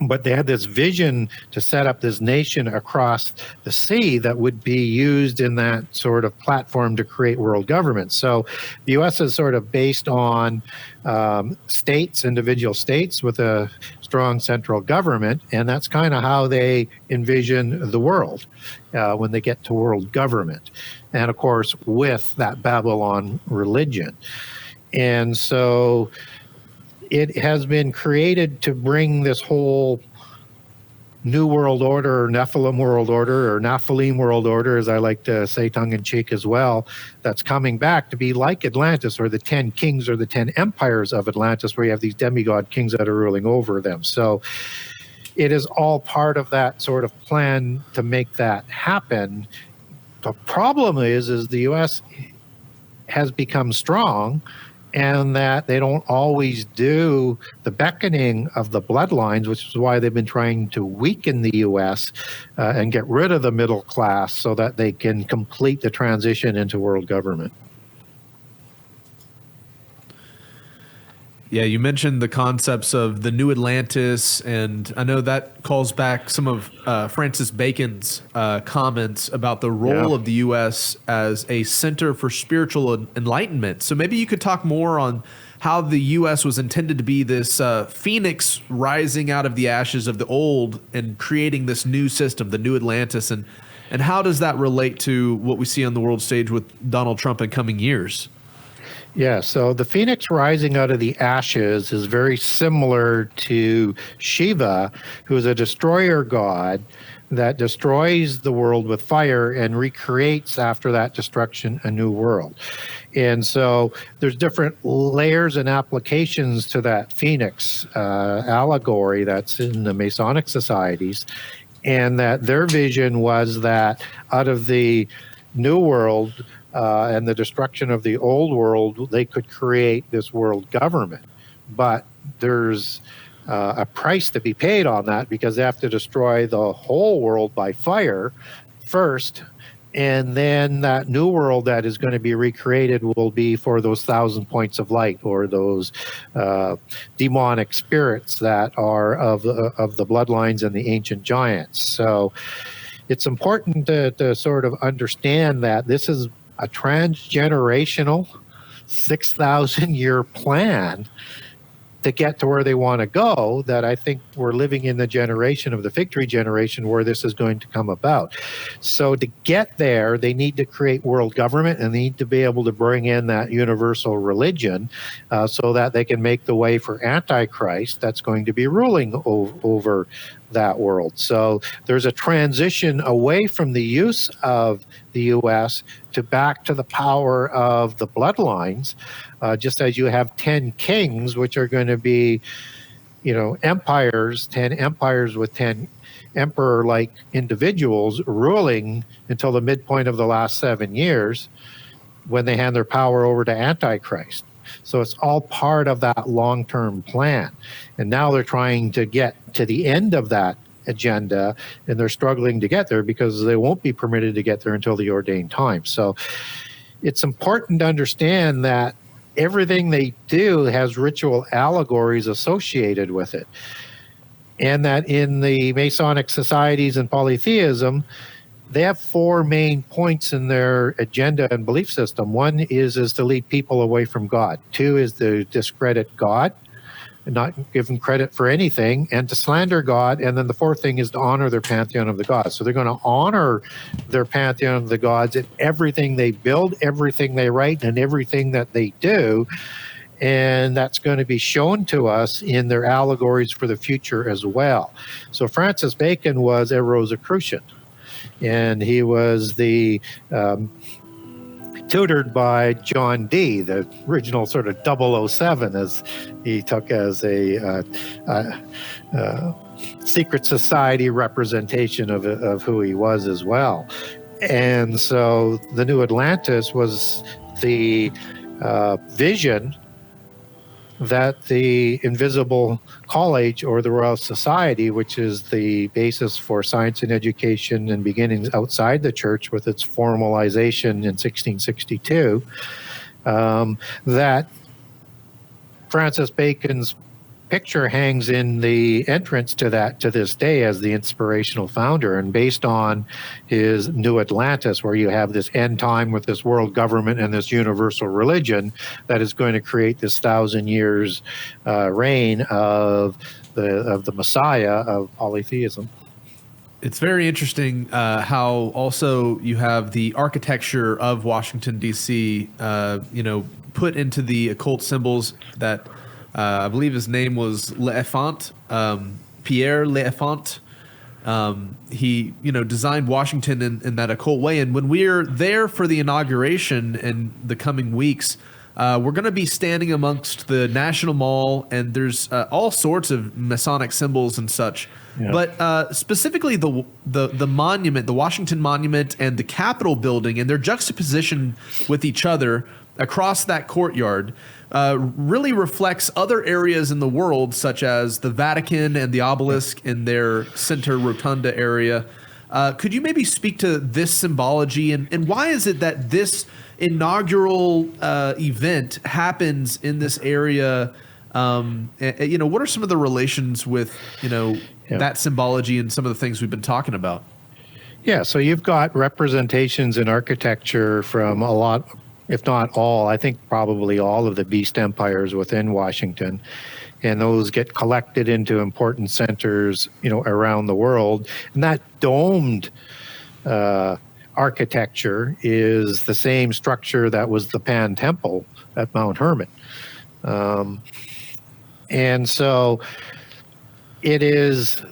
But they had this vision to set up this nation across the sea that would be used in that sort of platform to create world government. So the U.S. is sort of based on states, individual states with a strong central government, and that's kind of how they envision the world when they get to world government. And of course, with that Babylon religion. And so it has been created to bring this whole New World Order, or Nephilim World Order, or Nephilim World Order, as I like to say tongue-in-cheek as well, that's coming back to be like Atlantis, or the 10 kings or the 10 empires of Atlantis, where you have these demigod kings that are ruling over them. So it is all part of that sort of plan to make that happen. The problem is the U.S. has become strong, and that they don't always do the beckoning of the bloodlines, which is why they've been trying to weaken the U.S. And get rid of the middle class so that they can complete the transition into world government. Yeah, you mentioned the concepts of the New Atlantis, and I know that calls back some of Francis Bacon's comments about the role of the U.S. as a center for spiritual enlightenment. So maybe you could talk more on how the U.S. was intended to be this phoenix rising out of the ashes of the old and creating this new system, the New Atlantis, and how does that relate to what we see on the world stage with Donald Trump in coming years? Yeah, so the phoenix rising out of the ashes is very similar to Shiva, who is a destroyer god that destroys the world with fire and recreates after that destruction a new world. And so there's different layers and applications to that phoenix allegory that's in the Masonic societies, and that their vision was that out of the new world and the destruction of the old world, they could create this world government. But there's a price to be paid on that, because they have to destroy the whole world by fire first. And then that new world that is going to be recreated will be for those 1,000 points of light, or those demonic spirits that are of the bloodlines and the ancient giants. So it's important to sort of understand that this is a transgenerational 6,000-year plan to get to where they want to go, that I think we're living in the generation of the fig tree generation where this is going to come about. So to get there, they need to create world government, and they need to be able to bring in that universal religion so that they can make the way for Antichrist that's going to be ruling over that world. So there's a transition away from the use of the U.S. to back to the power of the bloodlines, just as you have 10 kings, which are going to be, empires, 10 empires with 10 emperor-like individuals ruling until the midpoint of the last 7 years, when they hand their power over to Antichrist. So it's all part of that long-term plan. And now they're trying to get to the end of that agenda, and they're struggling to get there because they won't be permitted to get there until the ordained time. So it's important to understand that everything they do has ritual allegories associated with it. And that in the Masonic societies and polytheism, they have 4 main points in their agenda and belief system. One is to lead people away from God. 2 is to discredit God, and not give them credit for anything, and to slander God. And then the 4th thing is to honor their pantheon of the gods. So they're going to honor their pantheon of the gods in everything they build, everything they write, and everything that they do. And that's going to be shown to us in their allegories for the future as well. So Francis Bacon was a Rosicrucian, and he was the tutored by John Dee, the original sort of 007, as he took as a secret society representation of who he was as well. And so the New Atlantis was the vision that the Invisible College, or the Royal Society, which is the basis for science and education and beginnings outside the church with its formalization in 1662, that Francis Bacon's picture hangs in the entrance to that to this day as the inspirational founder. And based on his New Atlantis, where you have this end time with this world government and this universal religion that is going to create this 1,000 years reign of the Messiah of polytheism. It's very interesting how also you have the architecture of Washington, D.C., put into the occult symbols that I believe his name was L'Enfant, Pierre L'Enfant. He, designed Washington in that occult way. And when we're there for the inauguration in the coming weeks, we're going to be standing amongst the National Mall, and there's all sorts of Masonic symbols and such. Yeah. But specifically the monument, the Washington Monument and the Capitol building, and their juxtaposition with each other across that courtyard really reflects other areas in the world, such as the Vatican and the obelisk in their center rotunda area. Could you maybe speak to this symbology, and why is it that this inaugural event happens in this area? What are some of the relations with, that symbology and some of the things we've been talking about? Yeah, so you've got representations in architecture from a lot, if not all, I think probably all of the beast empires within Washington. And those get collected into important centers, around the world. And that domed architecture is the same structure that was the Pan Temple at Mount Hermon. And so it is,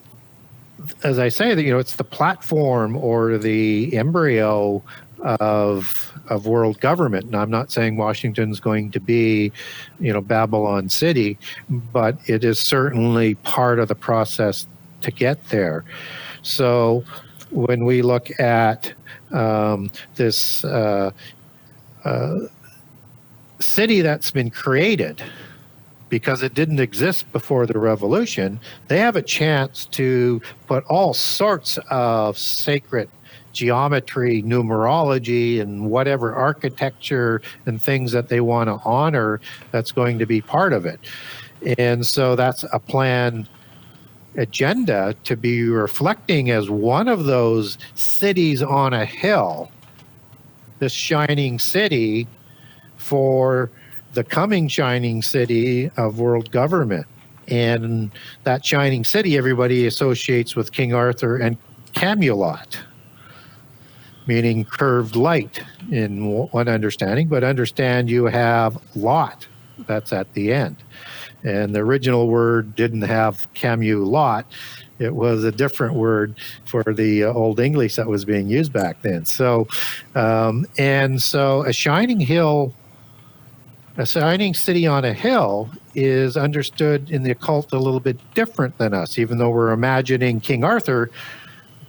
as I say, that it's the platform or the embryo of world government. And I'm not saying Washington's going to be, Babylon City, but it is certainly part of the process to get there. So when we look at this city that's been created because it didn't exist before the revolution, they have a chance to put all sorts of sacred geometry, numerology, and whatever architecture and things that they want to honor that's going to be part of it. And so that's a planned agenda to be reflecting as one of those cities on a hill, this shining city for the coming shining city of world government. And that shining city everybody associates with King Arthur and Camelot, meaning curved light in one understanding, but understand you have lot, that's at the end. And the original word didn't have Camelot. It was a different word for the Old English that was being used back then. So, so a shining city on a hill is understood in the occult a little bit different than us, even though we're imagining King Arthur.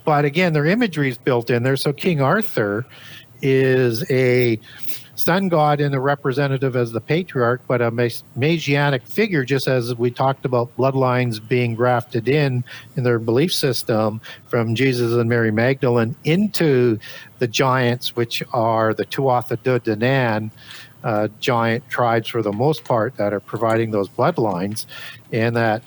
But again, their imagery is built in there. So King Arthur is a sun god and a representative as the patriarch, but a Messianic figure, just as we talked about bloodlines being grafted in their belief system from Jesus and Mary Magdalene into the giants, which are the Tuatha De Danann, giant tribes for the most part that are providing those bloodlines, and that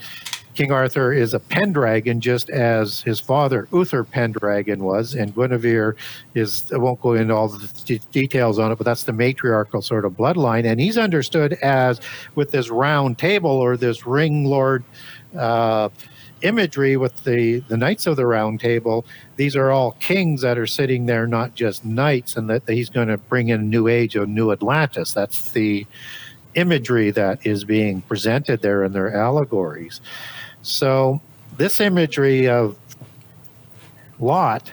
King Arthur is a Pendragon, just as his father Uther Pendragon was, and Guinevere is, I won't go into all the details on it, but that's the matriarchal sort of bloodline, and he's understood as, with this round table or this ring lord imagery with the Knights of the Round Table, these are all kings that are sitting there, not just knights, and that he's going to bring in a new age of New Atlantis. That's the imagery that is being presented there in their allegories. So this imagery of Lot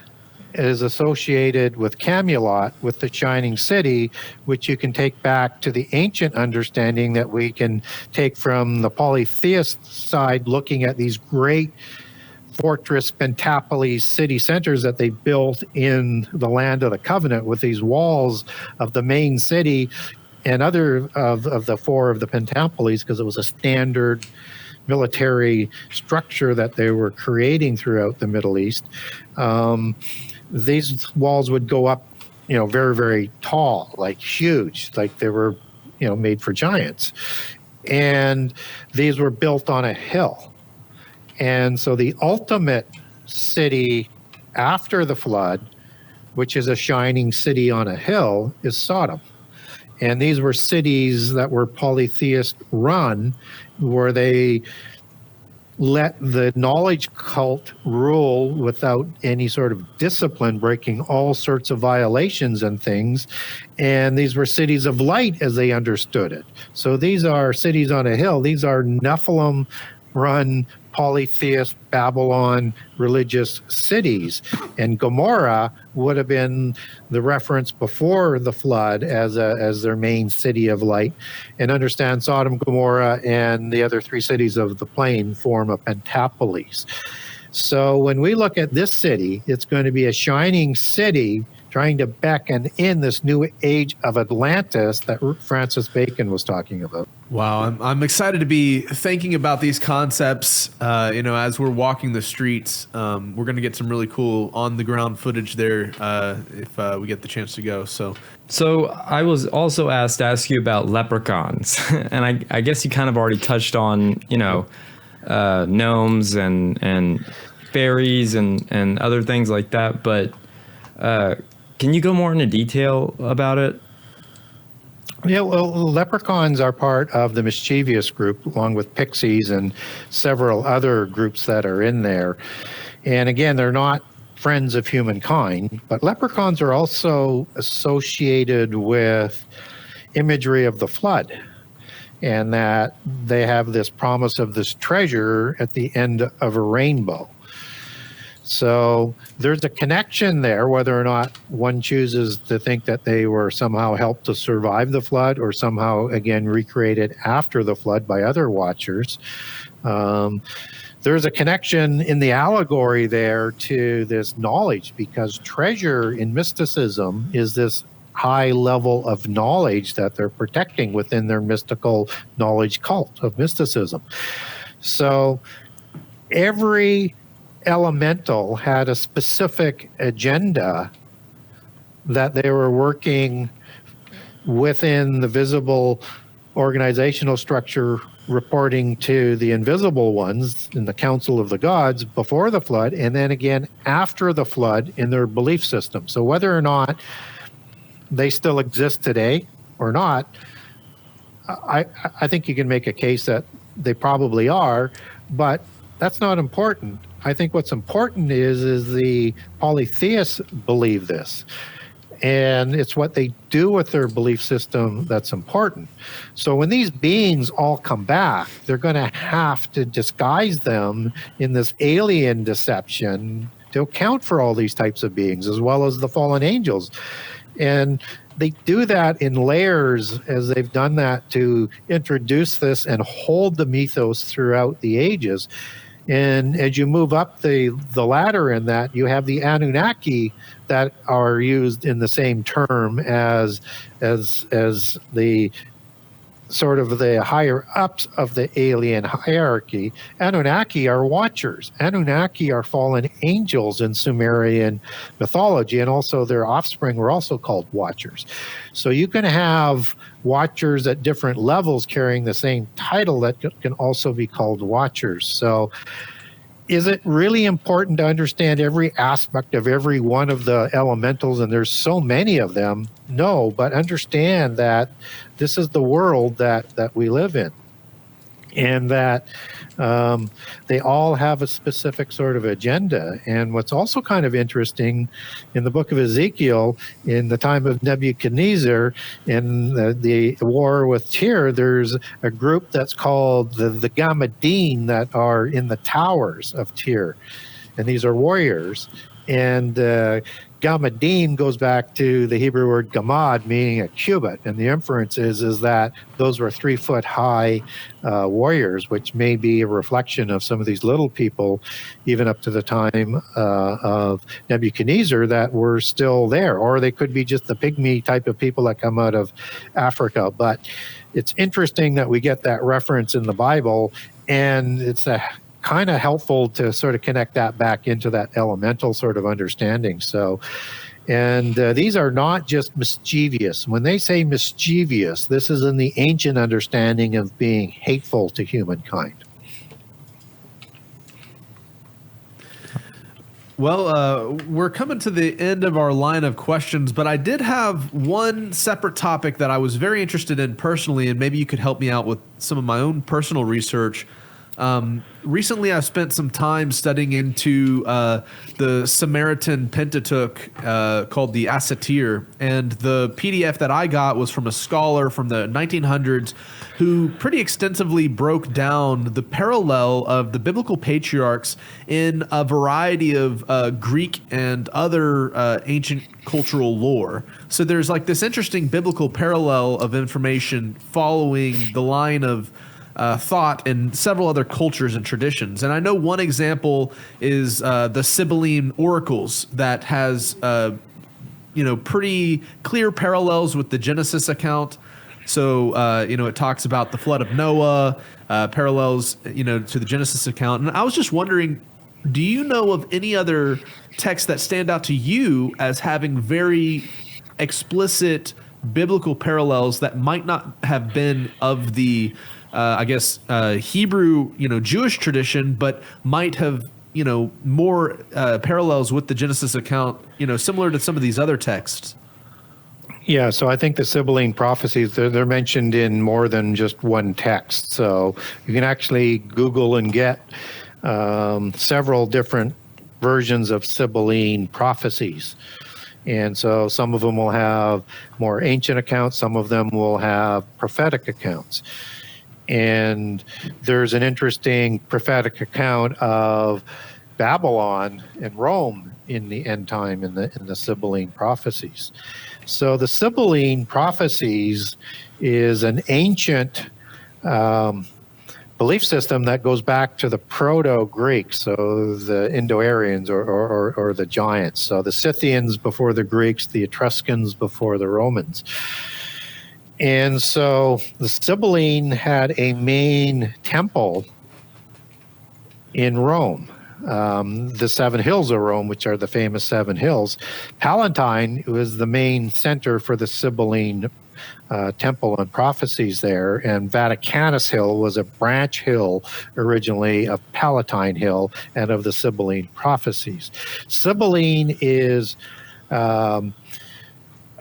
is associated with Camelot, with the shining city, which you can take back to the ancient understanding that we can take from the polytheist side, looking at these great fortress Pentapolis city centers that they built in the land of the covenant, with these walls of the main city and other of the four of the Pentapolis, because it was a standard military structure that they were creating throughout the Middle East. These walls would go up, very, very tall, like huge, like they were, made for giants. And these were built on a hill. And so the ultimate city after the flood, which is a shining city on a hill, is Sodom. And these were cities that were polytheist run, where they let the knowledge cult rule without any sort of discipline, breaking all sorts of violations and things. And these were cities of light as they understood it. So these are cities on a hill. These are Nephilim run polytheist Babylon religious cities. And Gomorrah would have been the reference before the flood as their main city of light. And understand Sodom, Gomorrah, and the other three cities of the plain form a pentapolis. So when we look at this city, it's going to be a shining city trying to beckon in this new age of Atlantis that Francis Bacon was talking about. Wow, I'm excited to be thinking about these concepts. As we're walking the streets, we're going to get some really cool on the ground footage there if we get the chance to go. So I was also asked to ask you about leprechauns, and I guess you kind of already touched on gnomes and fairies and other things like that, but can you go more into detail about it? Yeah, well, leprechauns are part of the mischievous group, along with pixies and several other groups that are in there. And again, they're not friends of humankind, but leprechauns are also associated with imagery of the flood, and that they have this promise of this treasure at the end of a rainbow. So there's a connection there, whether or not one chooses to think that they were somehow helped to survive the flood or somehow, again, recreated after the flood by other watchers. There's a connection in the allegory there to this knowledge, because treasure in mysticism is this high level of knowledge that they're protecting within their mystical knowledge cult of mysticism. So every elemental had a specific agenda that they were working within the visible organizational structure, reporting to the invisible ones in the Council of the Gods before the flood, and then again after the flood in their belief system. So whether or not they still exist today or not, I think you can make a case that they probably are, but that's not important. I think what's important is the polytheists believe this. And it's what they do with their belief system that's important. So when these beings all come back, they're going to have to disguise them in this alien deception to account for all these types of beings, as well as the fallen angels. And they do that in layers, as they've done that to introduce this and hold the mythos throughout the ages. And as you move up the ladder in that, you have the Anunnaki that are used in the same term as the sort of the higher ups of the alien hierarchy. Anunnaki are watchers. Anunnaki are fallen angels in Sumerian mythology, and also their offspring were also called watchers. So you can have watchers at different levels carrying the same title that can also be called watchers. So is it really important to understand every aspect of every one of the elementals, and there's so many of them? No, but understand that this is the world that we live in, and that they all have a specific sort of agenda. And what's also kind of interesting in the book of Ezekiel, in the time of Nebuchadnezzar, in the war with Tyr, there's a group that's called the Gamadin that are in the towers of Tyr. And these are warriors. And Gamadin goes back to the Hebrew word gamad, meaning a cubit. And the inference is that those were 3 foot high warriors, which may be a reflection of some of these little people, even up to the time of Nebuchadnezzar, that were still there. Or they could be just the pygmy type of people that come out of Africa. But it's interesting that we get that reference in the Bible, and it's a kind of helpful to sort of connect that back into that elemental sort of understanding. So And these are not just mischievous. When they say mischievous, this is in the ancient understanding of being hateful to humankind. Well, we're coming to the end of our line of questions, but I did have one separate topic that I was very interested in personally, and maybe you could help me out with some of my own personal research. Recently, I've spent some time studying into the Samaritan Pentateuch called the Assatir, and the PDF that I got was from a scholar from the 1900s who pretty extensively broke down the parallel of the biblical patriarchs in a variety of Greek and other ancient cultural lore. So there's like this interesting biblical parallel of information following the line of thought in several other cultures and traditions. And I know one example is the Sibylline Oracles that has pretty clear parallels with the Genesis account. So it talks about the flood of Noah, parallels to the Genesis account. And I was just wondering, do you know of any other texts that stand out to you as having very explicit biblical parallels that might not have been of the Hebrew, Jewish tradition, but might have, more parallels with the Genesis account, similar to some of these other texts? Yeah, so I think the Sibylline prophecies, they're mentioned in more than just one text. So you can actually Google and get several different versions of Sibylline prophecies. And so some of them will have more ancient accounts, some of them will have prophetic accounts. And there's an interesting prophetic account of Babylon and Rome in the end time in the Sibylline prophecies. So the Sibylline prophecies is an ancient belief system that goes back to the Proto-Greeks, so the Indo-Aryans or the giants. So the Scythians before the Greeks, the Etruscans before the Romans. And so the Sibylline had a main temple in Rome, the Seven Hills of Rome, which are the famous Seven Hills. Palatine was the main center for the Sibylline temple and prophecies there, and Vaticanus Hill was a branch hill originally of Palatine Hill and of the Sibylline prophecies. Sibylline is a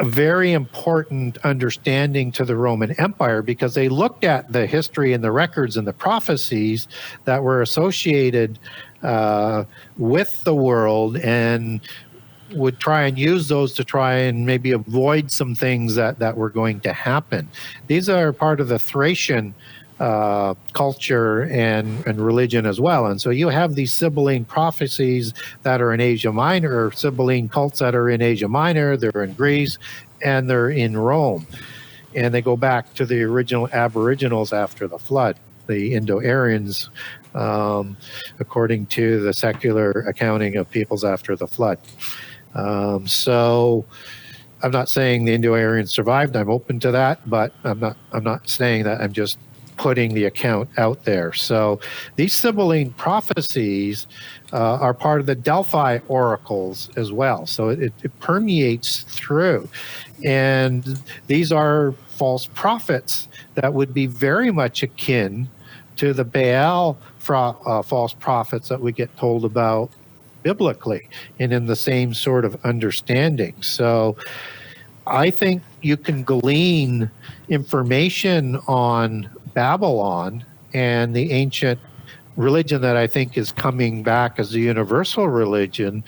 very important understanding to the Roman Empire because they looked at the history and the records and the prophecies that were associated with the world and would try and use those to try and maybe avoid some things that were going to happen. These are part of the Thracian culture and religion as well. And so you have these Sibylline prophecies that are in Asia Minor, or Sibylline cults that are in Asia Minor, they're in Greece, and they're in Rome. And they go back to the original Aboriginals after the flood, the Indo-Aryans, according to the secular accounting of peoples after the flood. So I'm not saying the Indo-Aryans survived. I'm open to that, but I'm not saying that. I'm just putting the account out there. So these Sibylline prophecies are part of the Delphi oracles as well. So it permeates through. And these are false prophets that would be very much akin to the Baal false prophets that we get told about biblically and in the same sort of understanding. So I think you can glean information on Babylon and the ancient religion that I think is coming back as a universal religion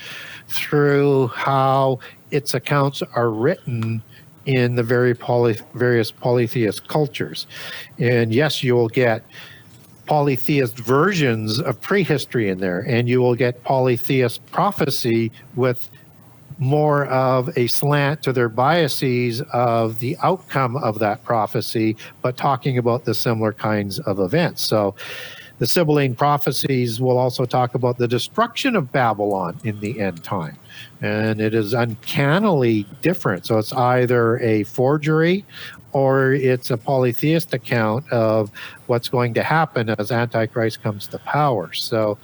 through how its accounts are written in the various polytheist cultures. And yes, you will get polytheist versions of prehistory in there, and you will get polytheist prophecy with more of a slant to their biases of the outcome of that prophecy, but talking about the similar kinds of events. So the Sibylline prophecies will also talk about the destruction of Babylon in the end time. And it is uncannily different. So it's either a forgery or it's a polytheist account of what's going to happen as Antichrist comes to power. So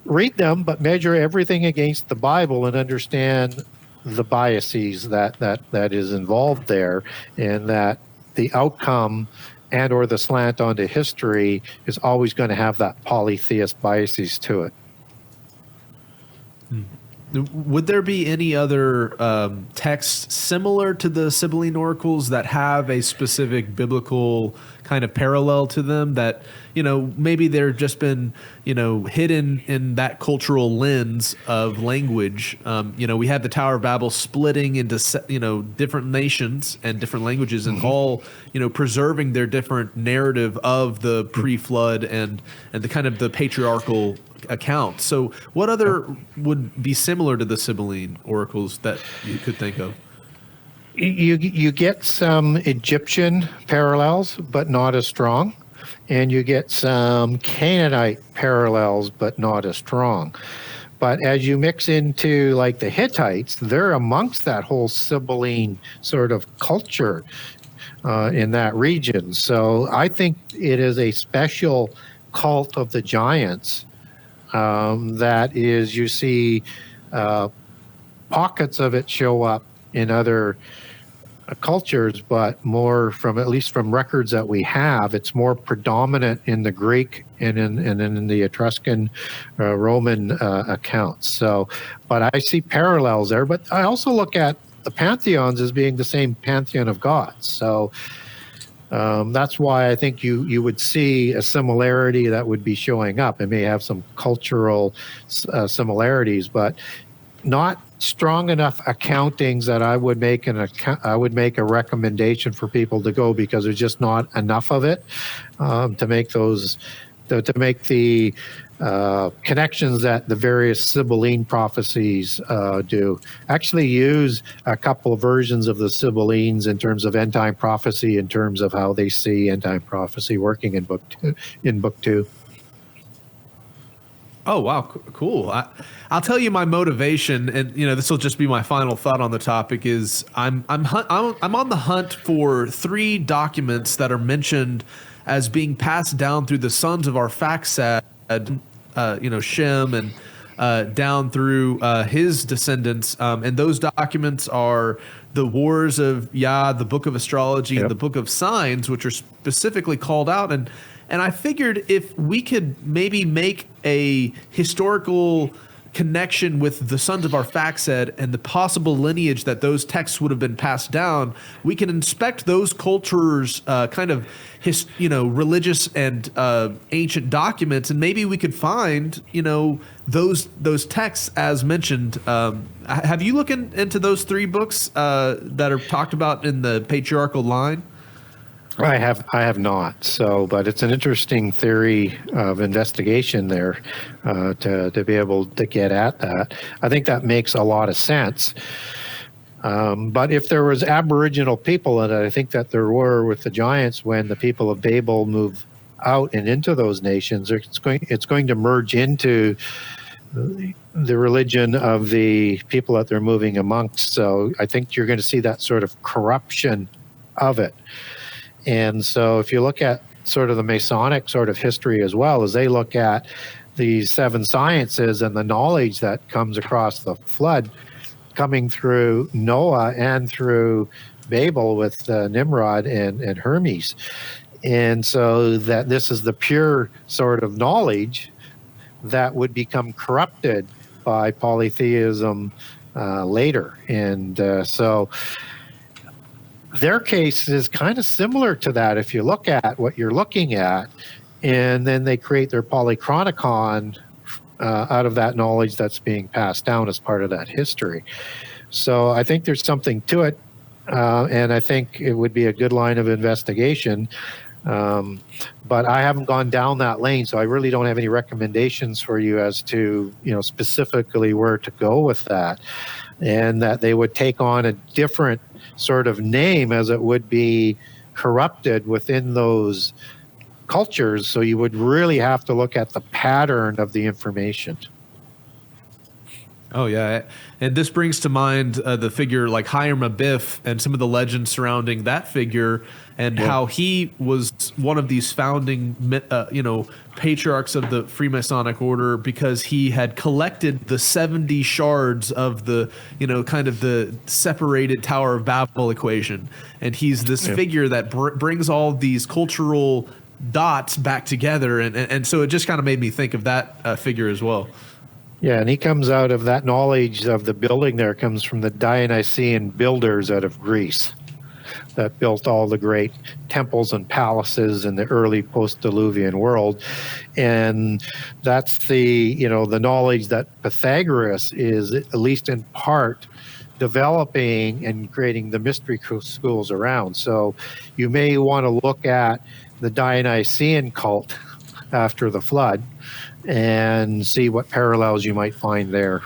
read them, but measure everything against the Bible and understand the biases that is involved there, and that the outcome and or the slant onto history is always going to have that polytheist biases to it. Would there be any other texts similar to the Sibylline Oracles that have a specific biblical kind of parallel to them that, maybe they're just been, hidden in that cultural lens of language? We had the Tower of Babel splitting into, different nations and different languages, and all, preserving their different narrative of the pre-flood and the kind of the patriarchal account. So what other would be similar to the Sibylline Oracles that you could think of? You get some Egyptian parallels, but not as strong. And you get some Canaanite parallels, but not as strong. But as you mix into like the Hittites, they're amongst that whole Sibylline sort of culture in that region. So I think it is a special cult of the giants that is, you see pockets of it show up in other cultures, but more from, at least from records that we have, it's more predominant in the Greek and in the Etruscan Roman accounts. So, but I see parallels there, but I also look at the pantheons as being the same pantheon of gods. So that's why I think you would see a similarity that would be showing up. It may have some cultural similarities, but not strong enough accountings that I would make a recommendation for people to go, because there's just not enough of it to make those to make the connections that the various Sibylline prophecies do. Actually use a couple of versions of the Sibyllines in terms of end time prophecy, in terms of how they see end time prophecy working in book two. Oh, wow. Cool. I'll tell you my motivation, and this will just be my final thought on the topic, is I'm on the hunt for 3 documents that are mentioned as being passed down through the sons of Arphaxad, Shem, and down through his descendants. And those documents are the Wars of Yah, the Book of Astrology, and the Book of Signs, which are specifically called out. And I figured if we could maybe make a historical connection with the sons of Arphaxad and the possible lineage that those texts would have been passed down, we can inspect those cultures' kind of religious and ancient documents, and maybe we could find those texts as mentioned. Have you looked into those 3 books that are talked about in the patriarchal line? I have not. So, but it's an interesting theory of investigation there to be able to get at that. I think that makes a lot of sense. But if there was Aboriginal people, and I think that there were with the giants when the people of Babel move out and into those nations, it's going to merge into the religion of the people that they're moving amongst. So I think you're going to see that sort of corruption of it. And so if you look at sort of the Masonic sort of history as well, as they look at the 7 sciences and the knowledge that comes across the flood coming through Noah and through Babel with Nimrod and Hermes. And so that this is the pure sort of knowledge that would become corrupted by polytheism later. And so their case is kind of similar to that if you look at what you're looking at, and then they create their polychronicon out of that knowledge that's being passed down as part of that history. So I think there's something to it, and I think it would be a good line of investigation. But I haven't gone down that lane, so I really don't have any recommendations for you as to specifically where to go with that, and that they would take on a different sort of name as it would be corrupted within those cultures. So you would really have to look at the pattern of the information. Oh yeah, and this brings to mind the figure like Hiram Abiff and some of the legends surrounding that figure, and how he was one of these founding, patriarchs of the Freemasonic order because he had collected the 70 shards of the, kind of the separated Tower of Babel equation, and he's this figure that brings all these cultural dots back together, and so it just kind of made me think of that figure as well. Yeah, and he comes out of that knowledge of the building there comes from the Dionysian builders out of Greece that built all the great temples and palaces in the early post-Diluvian world. And that's the knowledge that Pythagoras is, at least in part, developing and creating the mystery schools around. So you may want to look at the Dionysian cult after the flood and see what parallels you might find there.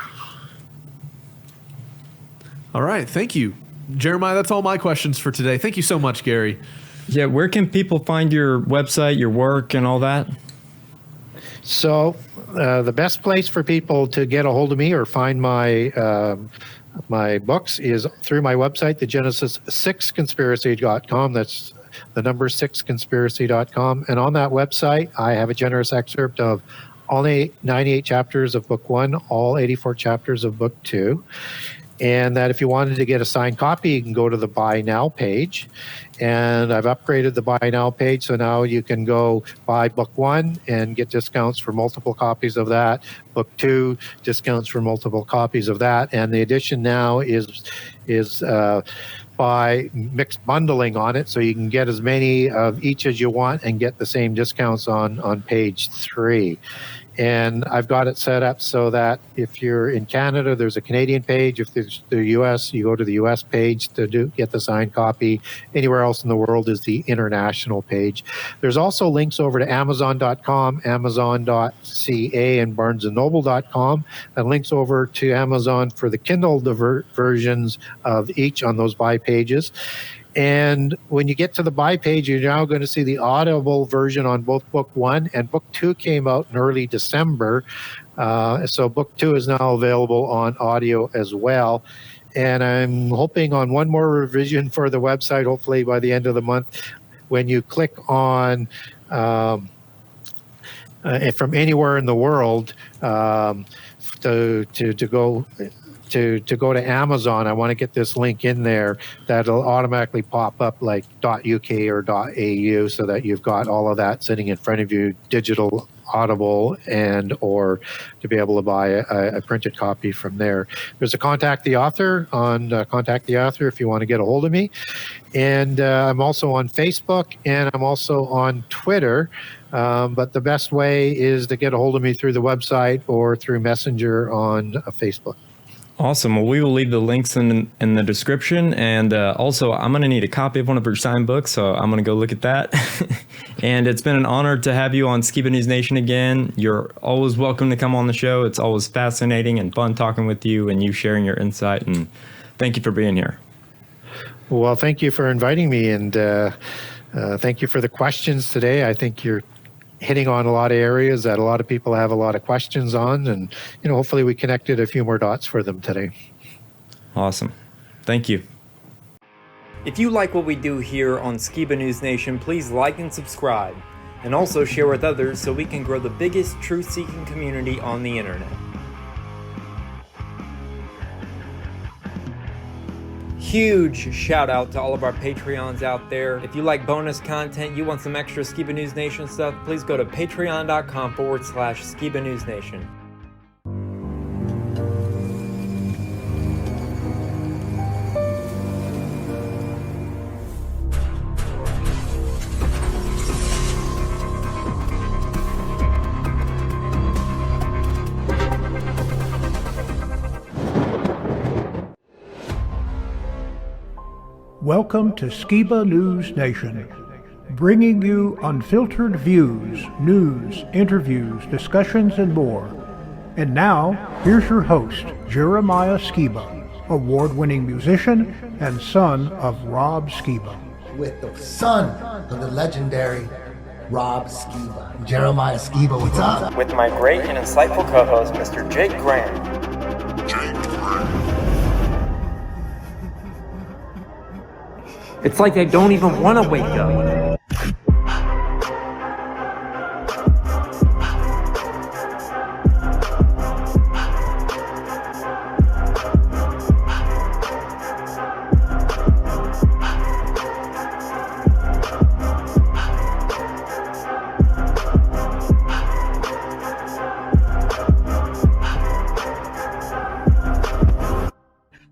All right, thank you, Jeremiah. That's all my questions for today. Thank you so much, Gary. Yeah, where can people find your website, your work, and all that? So the best place for people to get a hold of me or find my my books is through my website, the Genesis6conspiracy.com. That's the number 6conspiracy.com. And on that website, I have a generous excerpt of all 98 chapters of book 1, all 84 chapters of book 2. And that if you wanted to get a signed copy, you can go to the Buy Now page. And I've upgraded the Buy Now page, so now you can go buy book 1 and get discounts for multiple copies of that. Book 2, discounts for multiple copies of that. And the edition now is by mixed bundling on it, so you can get as many of each as you want and get the same discounts on page 3. And I've got it set up so that if you're in Canada, there's a Canadian page. If there's the US, you go to the US page to get the signed copy. Anywhere else in the world is the international page. There's also links over to Amazon.com, Amazon.ca, and BarnesandNoble.com, and links over to Amazon for the Kindle versions of each on those buy pages. And when you get to the buy page, you're now going to see the audible version on both book 1 and book 2 came out in early December. So book 2 is now available on audio as well. And I'm hoping on one more revision for the website, hopefully by the end of the month. When you click on from anywhere in the world to go to Amazon, I want to get this link in there that'll automatically pop up like .uk or .au, so that you've got all of that sitting in front of you, digital, audible, and or to be able to buy a printed copy from there. There's a contact the author on contact the author if you want to get a hold of me. And I'm also on Facebook, and I'm also on Twitter. But the best way is to get a hold of me through the website or through Messenger on Facebook. Awesome. Well, we will leave the links in the description. And also, I'm going to need a copy of one of your signed books, so I'm going to go look at that. And it's been an honor to have you on Skiba News Nation again. You're always welcome to come on the show. It's always fascinating and fun talking with you and you sharing your insight. And thank you for being here. Well, thank you for inviting me. And thank you for the questions today. I think you're hitting on a lot of areas that a lot of people have a lot of questions on, and hopefully we connected a few more dots for them today. Awesome. Thank you. If you like what we do here on Skiba News Nation, please like and subscribe, and also share with others so we can grow the biggest truth-seeking community on the internet. Huge shout out to all of our Patreons out there. If you like bonus content, you want some extra Skiba News Nation stuff, please go to patreon.com/Skiba News Nation. Welcome to Skiba News Nation, bringing you unfiltered views, news, interviews, discussions, and more. And now, here's your host, Jeremiah Skiba, award-winning musician and son of Rob Skiba. With the son of the legendary Rob Skiba. Jeremiah Skiba, what's up? With my great and insightful co-host, Mr. Jake Graham. It's like they don't even want to wake up.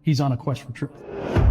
He's on a quest for truth.